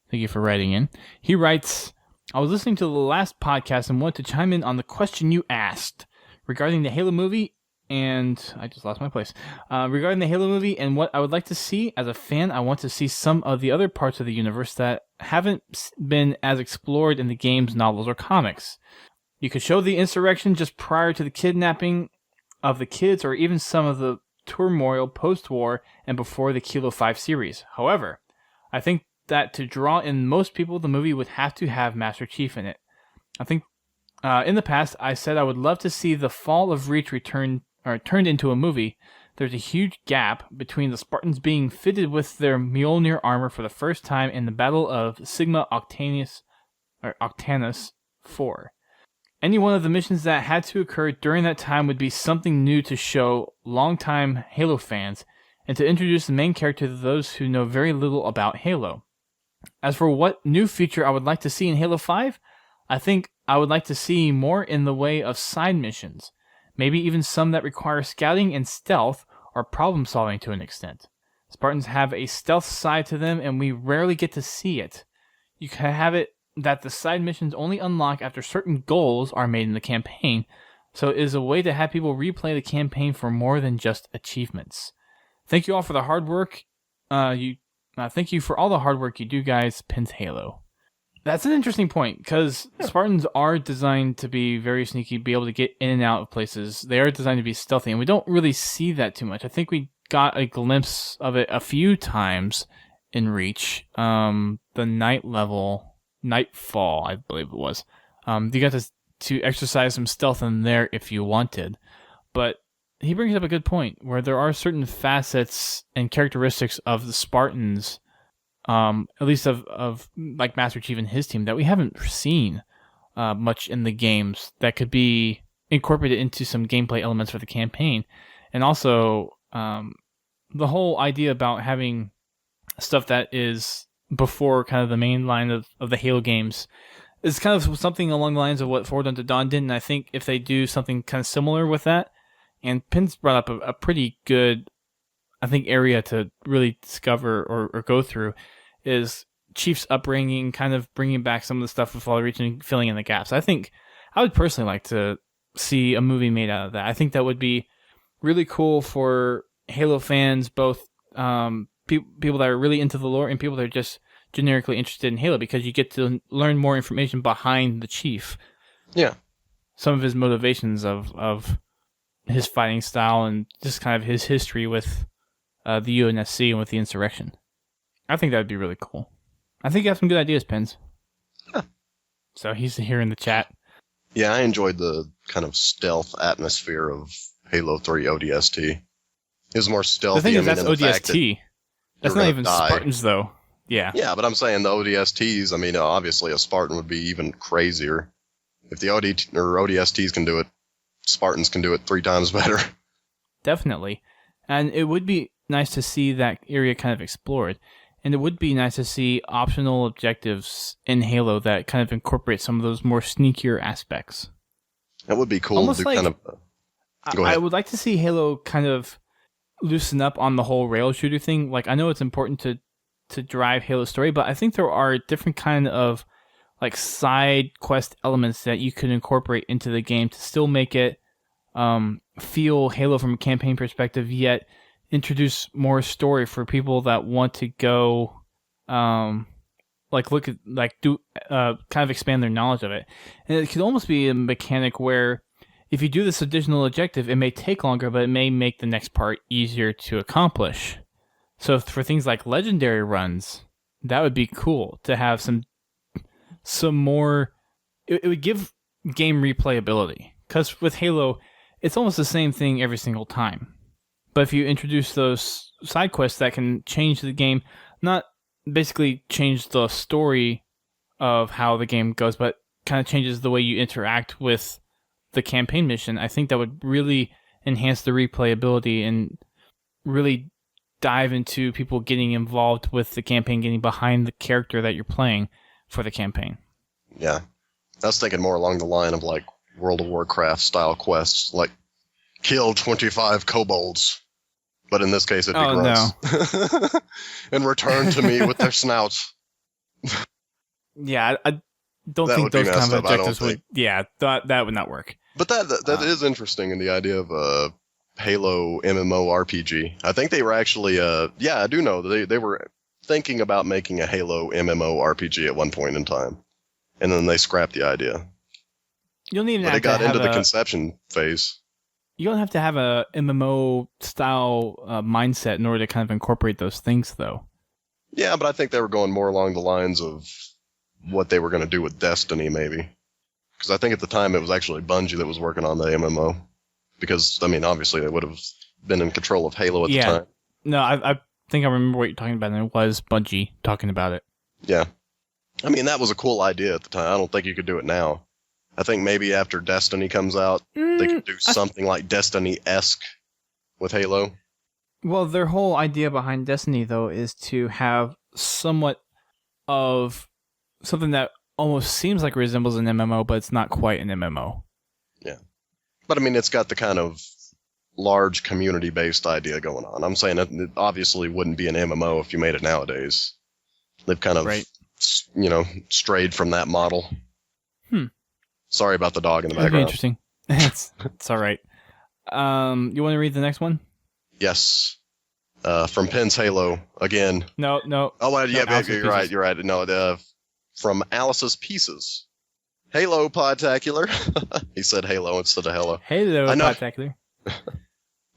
Thank you for writing in. He writes, I was listening to the last podcast and wanted to chime in on the question you asked regarding the Halo movie, and I just lost my place. Regarding the Halo movie and what I would like to see, as a fan, I want to see some of the other parts of the universe that haven't been as explored in the games, novels, or comics. You could show the insurrection just prior to the kidnapping of the kids, or even some of the turmoil post-war and before the Kilo 5 series. However, I think that to draw in most people, the movie would have to have Master Chief in it. I think in the past, I said I would love to see the Fall of Reach turned into a movie. There's a huge gap between the Spartans being fitted with their Mjolnir armor for the first time in the Battle of Sigma Octanus 4. Any one of the missions that had to occur during that time would be something new to show longtime Halo fans and to introduce the main character to those who know very little about Halo. As for what new feature I would like to see in Halo 5, I think I would like to see more in the way of side missions, maybe even some that require scouting and stealth or problem solving to an extent. Spartans have a stealth side to them and we rarely get to see it. You can have it that the side missions only unlock after certain goals are made in the campaign, so it is a way to have people replay the campaign for more than just achievements. Thank you all for the hard work. Thank you for all the hard work you do, guys. Pins Halo. That's an interesting point, because Spartans are designed to be very sneaky, be able to get in and out of places. They are designed to be stealthy, and we don't really see that too much. I think we got a glimpse of it a few times in Reach. The night level, Nightfall, I believe it was. You got to exercise some stealth in there if you wanted. But he brings up a good point, where there are certain facets and characteristics of the Spartans, at least of like Master Chief and his team, that we haven't seen much in the games that could be incorporated into some gameplay elements for the campaign. And also, the whole idea about having stuff that is before kind of the main line of the Halo games is kind of something along the lines of what Forward Unto Dawn did, and I think if they do something kind of similar with that, and Pins brought up a pretty good, I think, area to really discover or go through, is Chief's upbringing, kind of bringing back some of the stuff with Fall Reach and filling in the gaps. I think I would personally like to see a movie made out of that. I think that would be really cool for Halo fans, both people that are really into the lore and people that are just generically interested in Halo, because you get to learn more information behind the Chief. Yeah. Some of his motivations of his fighting style and just kind of his history with the UNSC and with the insurrection. I think that would be really cool. I think you have some good ideas, Pins. Huh. So he's here in the chat. Yeah, I enjoyed the kind of stealth atmosphere of Halo 3 ODST. It was more stealthy. The thing is, that's in the fact ODST. That's not even die. Spartans, though. Yeah. Yeah, but I'm saying the ODSTs, I mean, obviously a Spartan would be even crazier. If the ODSTs can do it, Spartans can do it 3 times better. Definitely. And it would be nice to see that area kind of explored. And it would be nice to see optional objectives in Halo that kind of incorporate some of those more sneakier aspects. That would be cool. Almost to like, kind of, go ahead. I would like to see Halo kind of loosen up on the whole rail shooter thing. Like, I know it's important to drive Halo's story, but I think there are different kind of like side quest elements that you could incorporate into the game to still make it feel Halo from a campaign perspective, yet introduce more story for people that want to go look at kind of expand their knowledge of it. And it could almost be a mechanic where if you do this additional objective, it may take longer, but it may make the next part easier to accomplish. So for things like legendary runs, that would be cool to have some more. It would give game replayability, because with Halo, it's almost the same thing every single time. But if you introduce those side quests that can change the game, not basically change the story of how the game goes, but kind of changes the way you interact with the campaign mission, I think that would really enhance the replayability and really dive into people getting involved with the campaign, getting behind the character that you're playing for the campaign. Yeah. I was thinking more along the line of like World of Warcraft style quests, like kill 25 kobolds. But in this case, it'd be grunts. No. And return to me with their snouts. Yeah, I don't think those kind of objectives would... Yeah, that would not work. But that is interesting in the idea of a Halo MMORPG. I think they were actually... I do know. They were thinking about making a Halo MMORPG at one point in time. And then they scrapped the idea. You don't even but have it got to have into the conception phase. You don't have to have a MMO-style mindset in order to kind of incorporate those things, though. Yeah, but I think they were going more along the lines of what they were going to do with Destiny, maybe. Because I think at the time it was actually Bungie that was working on the MMO. Because, I mean, obviously they would have been in control of Halo at the time. No, I think I remember what you're talking about, and it was Bungie talking about it. Yeah. I mean, that was a cool idea at the time. I don't think you could do it now. I think maybe after Destiny comes out, they could do something like Destiny-esque with Halo. Well, their whole idea behind Destiny, though, is to have somewhat of something that almost seems like it resembles an MMO, but it's not quite an MMO. Yeah. But, I mean, it's got the kind of large community-based idea going on. I'm saying it obviously wouldn't be an MMO if you made it nowadays. They've kind of, strayed from that model. Sorry about the dog in the background. Interesting. It's all right. You want to read the next one? Yes. From Penn's Halo again. No. Oh, well, yeah, you're right. No, from Alice's Pieces. Halo Podtacular. He said Halo instead of Hello. Halo I know- Podtacular.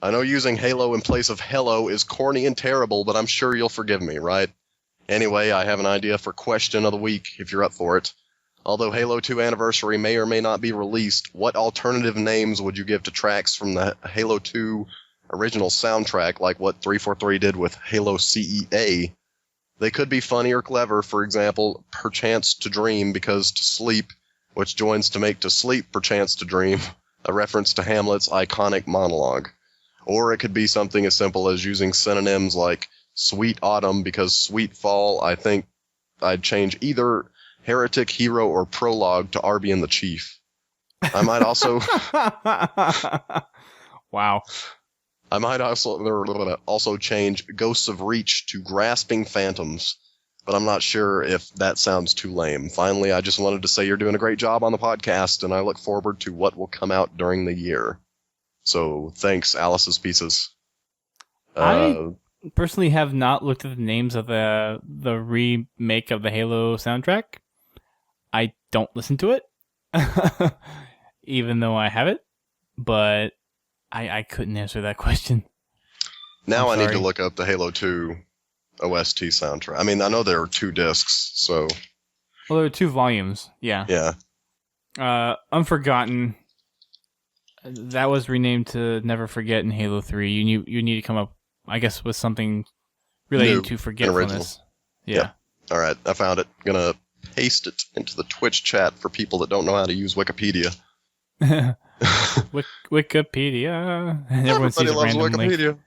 I know using Halo in place of Hello is corny and terrible, but I'm sure you'll forgive me, right? Anyway, I have an idea for question of the week, if you're up for it. Although Halo 2 Anniversary may or may not be released, what alternative names would you give to tracks from the Halo 2 original soundtrack, like what 343 did with Halo CEA? They could be funny or clever, for example, Perchance to Dream because to sleep, which joins to make to sleep perchance to dream, a reference to Hamlet's iconic monologue. Or it could be something as simple as using synonyms like Sweet Autumn because Sweet Fall. I think I'd change either Heretic, Hero, or Prologue to Arby and the Chief. I might also... Wow. I might also change Ghosts of Reach to Grasping Phantoms, but I'm not sure if that sounds too lame. Finally, I just wanted to say you're doing a great job on the podcast, and I look forward to what will come out during the year. So, thanks, Alice's Pieces. I personally have not looked at the names of the remake of the Halo soundtrack. I don't listen to it, even though I have it, but I couldn't answer that question. Now I need to look up the Halo 2 OST soundtrack. I mean, I know there are 2 discs, so... Well, there are 2 volumes, yeah. Yeah. Unforgotten, that was renamed to Never Forget in Halo 3. You need to come up, I guess, with something related to forgetfulness. Yeah. All right, I found it. Gonna paste it into the Twitch chat for people that don't know how to use Wikipedia. Wikipedia. And everyone sees a loves random Wikipedia. link.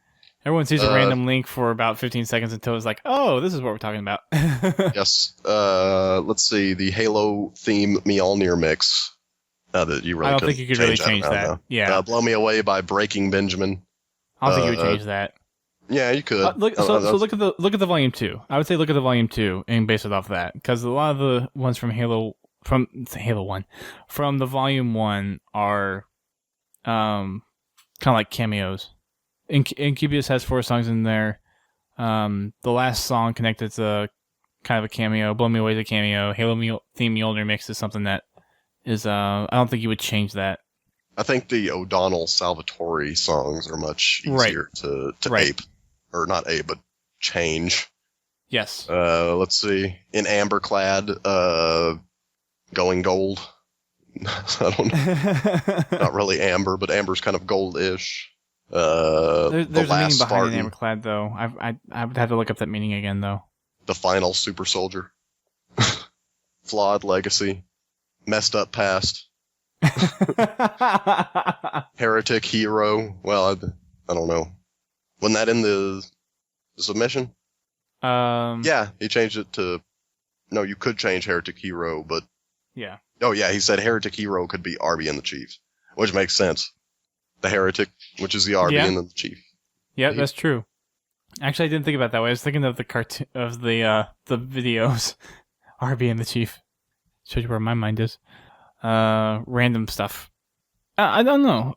Everyone sees a random link for about 15 seconds until it's like, oh, this is what we're talking about. Yes. Let's see. The Halo theme Mjolnir mix. That you really I don't think you could really change that. Now. Yeah. Blow Me Away by Breaking Benjamin. I don't think you would change that. Yeah, you could. Look at the volume 2. I would say look at the volume 2 and base it off that, because a lot of the ones from Halo 1 from the volume 1 are kind of like cameos. Incubus has 4 songs in there. The last song connected to kind of a cameo. Blow Me Away is a cameo. Halo theme Mjolnir mix is something that is I don't think you would change that. I think the O'Donnell Salvatore songs are much easier to ape. Or not ape, but change. Yes. Let's see. In Amberclad, Going Gold. I don't know. Not really amber, but amber's kind of gold-ish. There's the a meaning Last behind Spartan, an Amberclad, though. I would have to look up that meaning again, though. The Final Super Soldier. Flawed Legacy. Messed Up Past. Heretic Hero. Well, I don't know. Wasn't that in the submission? Yeah, he changed it to... No, you could change Heretic Hero, but... Yeah. Oh, yeah, he said Heretic Hero could be Arby and the Chief, which makes sense. The Heretic, which is the Arby and the Chief. Yeah, that's true. Actually, I didn't think about it that way. I was thinking of the cartoon of the videos. Arby and the Chief. Shows you where my mind is. Random stuff. I don't know.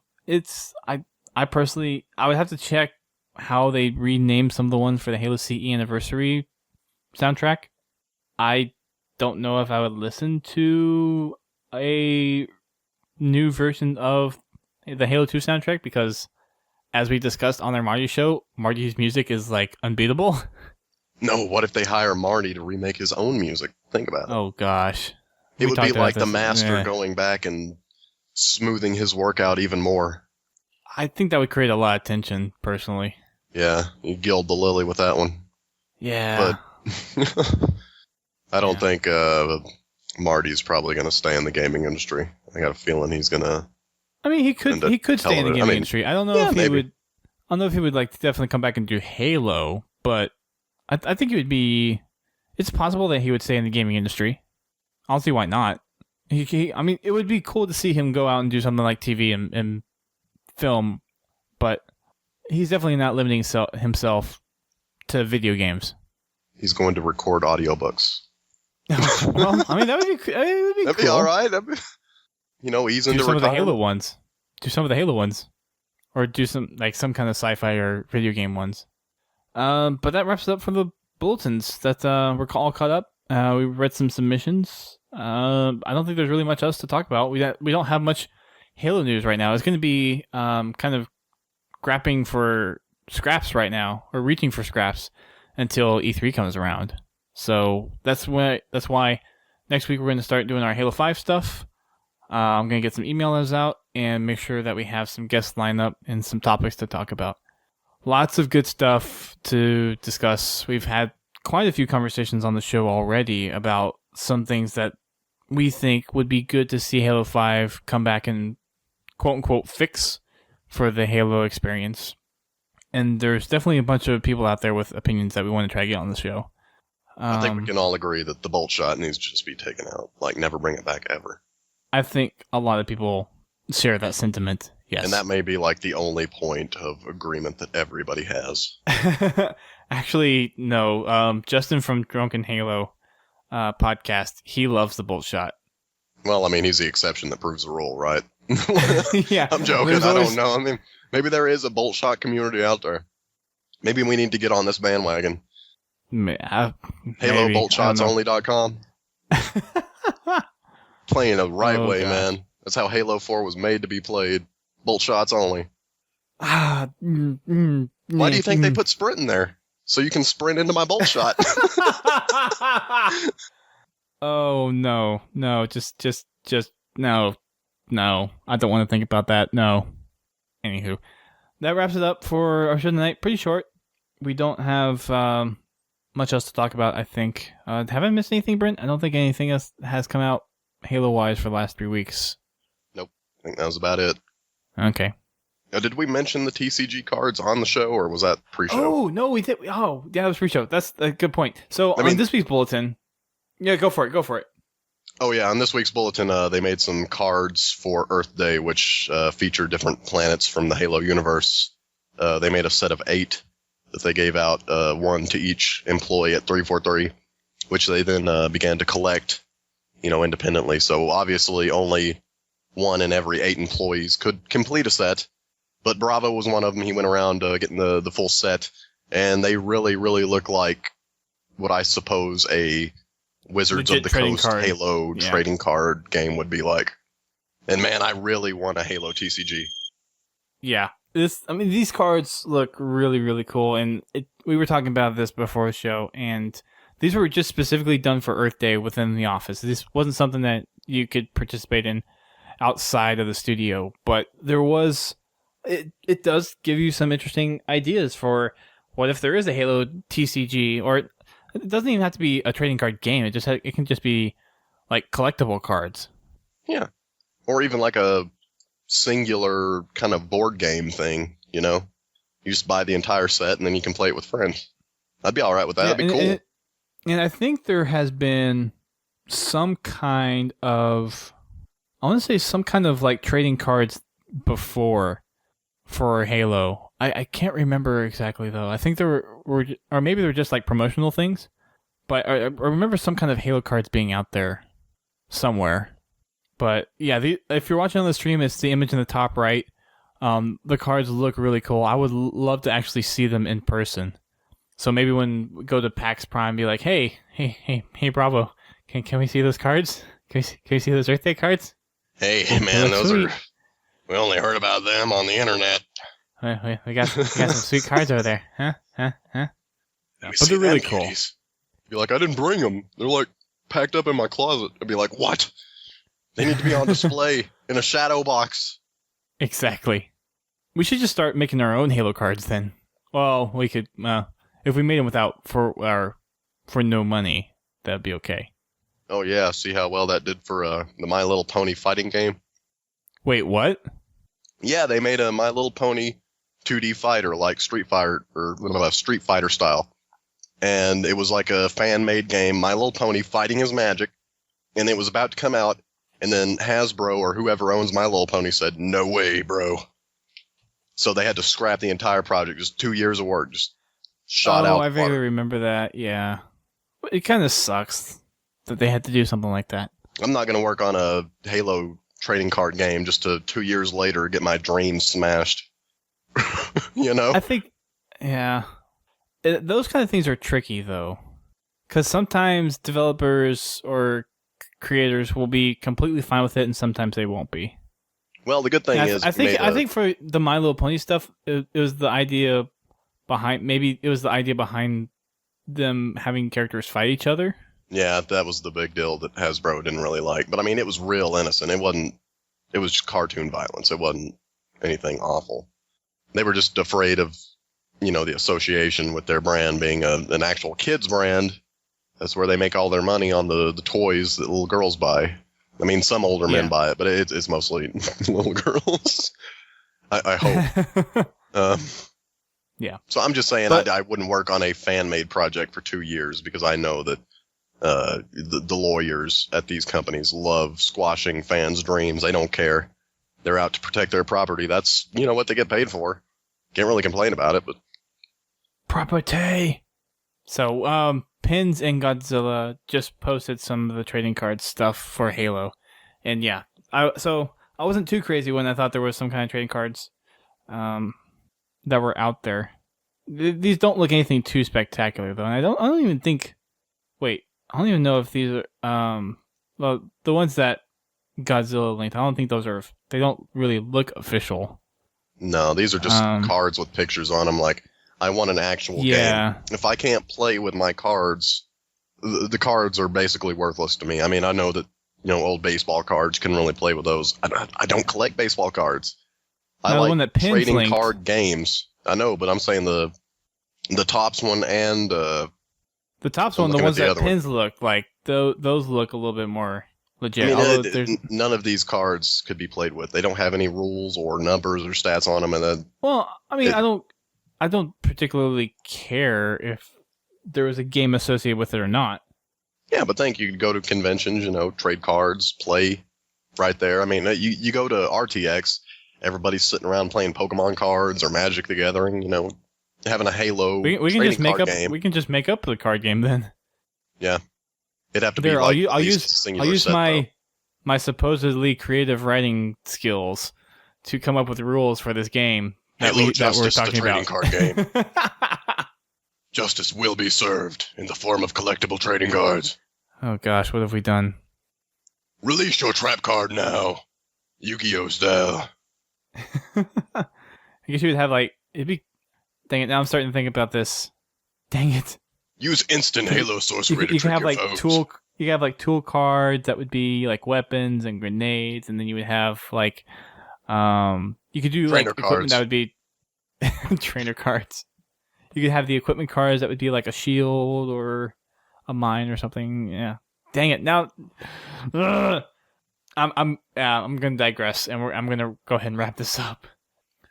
I personally, I would have to check how they renamed some of the ones for the Halo CE Anniversary soundtrack. I don't know if I would listen to a new version of the Halo 2 soundtrack because, as we discussed on our Marty show, Marty's music is like unbeatable. No, what if they hire Marty to remake his own music? Think about it. Oh gosh. It would be like the master going back and smoothing his work out even more. I think that would create a lot of tension, personally. Yeah, you gild the lily with that one. Yeah. But I don't think Marty's probably going to stay in the gaming industry. I got a feeling he's going to... I mean, he could stay in the gaming industry. I don't know if he would... I don't know if he would like definitely come back and do Halo, but I think it would be... It's possible that he would stay in the gaming industry. I don't see why not. I mean, it would be cool to see him go out and do something like TV and film, but he's definitely not limiting himself to video games. He's going to record audiobooks. Well, I mean, that'd be That'd cool. be all right. He's into some of the retirement. Halo ones. Do some of the Halo ones, or do some kind of sci-fi or video game ones. But that wraps it up for the bulletins. That we're all caught up. We read some submissions. I don't think there's really much else to talk about. We don't have much Halo news right now. It's going to be kind of grappling for scraps right now, or reaching for scraps until E3 comes around. So that's why next week we're going to start doing our Halo 5 stuff. I'm going to get some emails out and make sure that we have some guests lined up and some topics to talk about. Lots of good stuff to discuss. We've had quite a few conversations on the show already about some things that we think would be good to see Halo 5 come back and quote-unquote fix for the Halo experience. And there's definitely a bunch of people out there with opinions that we want to try to get on the show. I think we can all agree that the bolt shot needs to just be taken out. Like, never bring it back ever. I think a lot of people share that sentiment, yes. And that may be like the only point of agreement that everybody has. Actually, no. Justin from Drunken Halo podcast, he loves the bolt shot. Well, I mean, he's the exception that proves the rule, right? Yeah. I'm joking. I don't know. I mean, maybe there is a bolt shot community out there. Maybe we need to get on this bandwagon. HaloBoltShotsOnly.com. Playing the right way, gosh. Man. That's how Halo 4 was made to be played. Bolt shots only. Why do you think they put sprint in there? So you can sprint into my bolt shot. Oh, no. No, just, no. No. I don't want to think about that. No. Anywho. That wraps it up for our show tonight. Pretty short. We don't have much else to talk about, I think. Have I missed anything, Brent? I don't think anything else has come out Halo-wise for the last 3 weeks. Nope. I think that was about it. Okay. Now, did we mention the TCG cards on the show, or was that pre-show? Oh, no, we did. Oh, yeah, that was pre-show. That's a good point. So, on this week's bulletin... Yeah, go for it. Oh, yeah, on this week's bulletin, they made some cards for Earth Day, which feature different planets from the Halo universe. They made a set of 8 that they gave out, 1 to each employee at 343, which they then began to collect, independently. So obviously only 1 in every 8 employees could complete a set, but Bravo was one of them. He went around getting the full set, and they really, really look like what I suppose a Wizards of the Coast Halo trading card game would be like. And man, I really want a Halo TCG. Yeah. These cards look really, really cool, and we were talking about this before the show, and these were just specifically done for Earth Day within the office. This wasn't something that you could participate in outside of the studio, but there was... It does give you some interesting ideas for what if there is a Halo TCG, or it doesn't even have to be a trading card game. It can just be like collectible cards. Yeah. Or even like a singular kind of board game thing, You just buy the entire set and then you can play it with friends. I'd be all right with that. That'd be cool. And I think there has been some kind of... I want to say some kind of like trading cards before for Halo. I can't remember exactly, though. I think there were or maybe they were just like promotional things. But I remember some kind of Halo cards being out there somewhere. But yeah, if you're watching on the stream, it's the image in the top right. The cards look really cool. I would love to actually see them in person. So maybe when we go to PAX Prime, be like, hey, Bravo, can we see those cards? Can we see those Earth Day cards? Hey, man, those sweet. We only heard about them on the internet. We got some sweet cards over there, huh? But they're really cool. Be like, I didn't bring them. They're like packed up in my closet. I'd be like, what? They need to be on display in a shadow box. Exactly. We should just start making our own Halo cards then. Well, we could. If we made them for no money, that'd be okay. Oh yeah, see how well that did for the My Little Pony fighting game? Wait, what? Yeah, they made a My Little Pony 2D fighter like Street Fighter style. And it was like a fan-made game, My Little Pony fighting his magic, and it was about to come out, and then Hasbro or whoever owns My Little Pony said, no way, bro. So they had to scrap the entire project, just 2 years of work, just shot out. Oh, I vaguely remember that, yeah. It kind of sucks that they had to do something like that. I'm not going to work on a Halo trading card game just to 2 years later get my dreams smashed. I think, yeah. Those kind of things are tricky, though. Because sometimes developers or creators will be completely fine with it, and sometimes they won't be. Well, the good thing is, I think for the My Little Pony stuff, it was the idea behind. Maybe it was the idea behind them having characters fight each other. Yeah, that was the big deal that Hasbro didn't really like. But I mean, it was real innocent. It wasn't. It was just cartoon violence. It wasn't anything awful. They were just afraid of, the association with their brand being an actual kids brand. That's where they make all their money, on the toys that little girls buy. I mean, some older men buy it, but it's mostly little girls. I hope. Yeah. So I'm just saying, I wouldn't work on a fan-made project for 2 years, because I know that the lawyers at these companies love squashing fans' dreams. They don't care. They're out to protect their property. That's, what they get paid for. Can't really complain about it, but... Property! So, Pins and Godzilla just posted some of the trading card stuff for Halo. And yeah, I wasn't too crazy when I thought there was some kind of trading cards that were out there. These don't look anything too spectacular, though. And I don't even think... Wait, I don't even know if these are... well, the ones that Godzilla linked, I don't think those are... They don't really look official. No, these are just cards with pictures on them, like... I want an actual game. If I can't play with my cards, the cards are basically worthless to me. I mean, I know that, old baseball cards can really play with those. I don't collect baseball cards. I like trading card games. I know, but I'm saying the Topps one and... the Topps one, the ones that Pins look like, those look a little bit more legit. I mean, none of these cards could be played with. They don't have any rules or numbers or stats on them. And well, I mean, I don't particularly care if there was a game associated with it or not. Yeah, but you could go to conventions, trade cards, play right there. I mean, you go to RTX, everybody's sitting around playing Pokemon cards or Magic the Gathering, having a Halo we can just make up game. We can just make up the card game then. Yeah. It'd have to be I'll use my supposedly creative writing skills to come up with rules for this game. Hello, Justice, the trading card game. Justice will be served in the form of collectible trading cards. Oh gosh, what have we done? Release your trap card now, Yu-Gi-Oh style. I guess you would have it'd be... Dang it, now I'm starting to think about this. Dang it. Use instant Halo sorcery to trick your foes. You have tool cards that would be weapons and grenades, and then you would have you could do trainer equipment cards. That would be trainer cards. You could have the equipment cards that would be like a shield or a mine or something. Yeah. Dang it. Now, I'm gonna digress, and I'm gonna go ahead and wrap this up.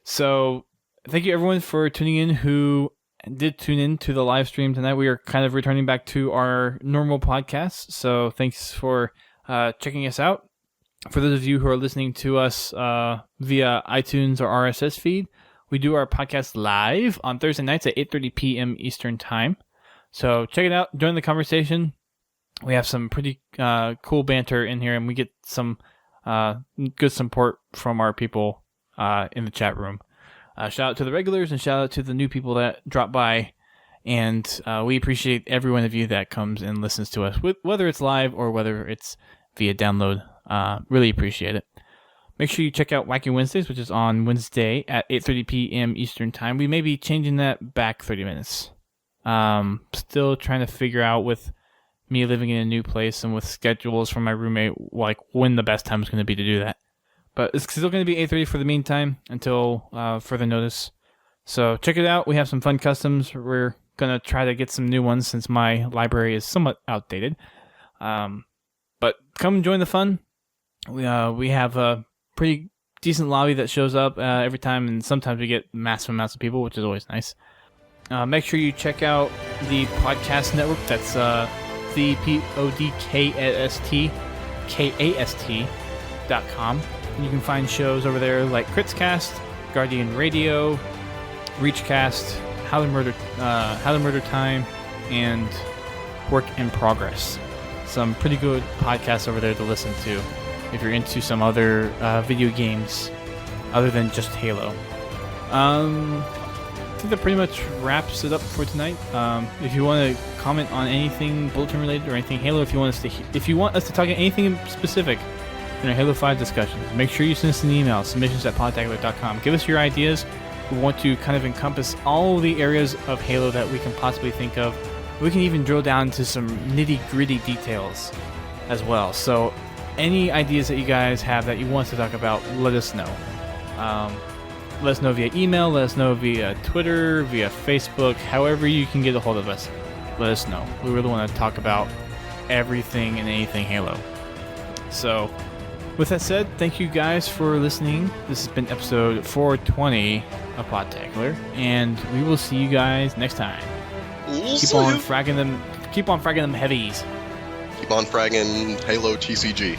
So, thank you everyone for tuning in who did tune in to the live stream tonight. We are kind of returning back to our normal podcast. So, thanks for checking us out. For those of you who are listening to us via iTunes or RSS feed, we do our podcast live on Thursday nights at 8:30 p.m. Eastern Time. So check it out. Join the conversation. We have some pretty cool banter in here, and we get some good support from our people in the chat room. Shout out to the regulars, and shout out to the new people that drop by. And we appreciate every one of you that comes and listens to us, whether it's live or whether it's via download. Really appreciate it. Make sure you check out Wacky Wednesdays, which is on Wednesday at 8:30 p.m. Eastern Time. We may be changing that back 30 minutes. Still trying to figure out, with me living in a new place and with schedules from my roommate, when the best time is going to be to do that. But it's still going to be 8:30 for the meantime until further notice. So check it out. We have some fun customs. We're going to try to get some new ones since my library is somewhat outdated. But come join the fun. We have a pretty decent lobby that shows up every time, and sometimes we get massive amounts of people, which is always nice. Make sure you check out the podcast network. That's the podcastcast.com. You can find shows over there like Critscast, Guardian Radio, Reachcast, How to Murder Time, and Work in Progress. Some pretty good podcasts over there to listen to if you're into some other video games other than just Halo. I think that pretty much wraps it up for tonight. If you want to comment on anything Bulletin related or anything Halo, if you want us to talk about anything specific in our Halo 5 discussions, make sure you send us an email, submissions@podtacular.com. Give us your ideas. We want to kind of encompass all the areas of Halo that we can possibly think of. We can even drill down to some nitty-gritty details as well. So any ideas that you guys have that you want us to talk about, let us know. Let us know via email, let us know via Twitter, via Facebook, however you can get a hold of us. Let us know. We really want to talk about everything and anything Halo. So, with that said, thank you guys for listening. This has been episode 420 of Podtacular, and we will see you guys next time. Keep on fragging them heavies. Keep on fragging Halo TCG.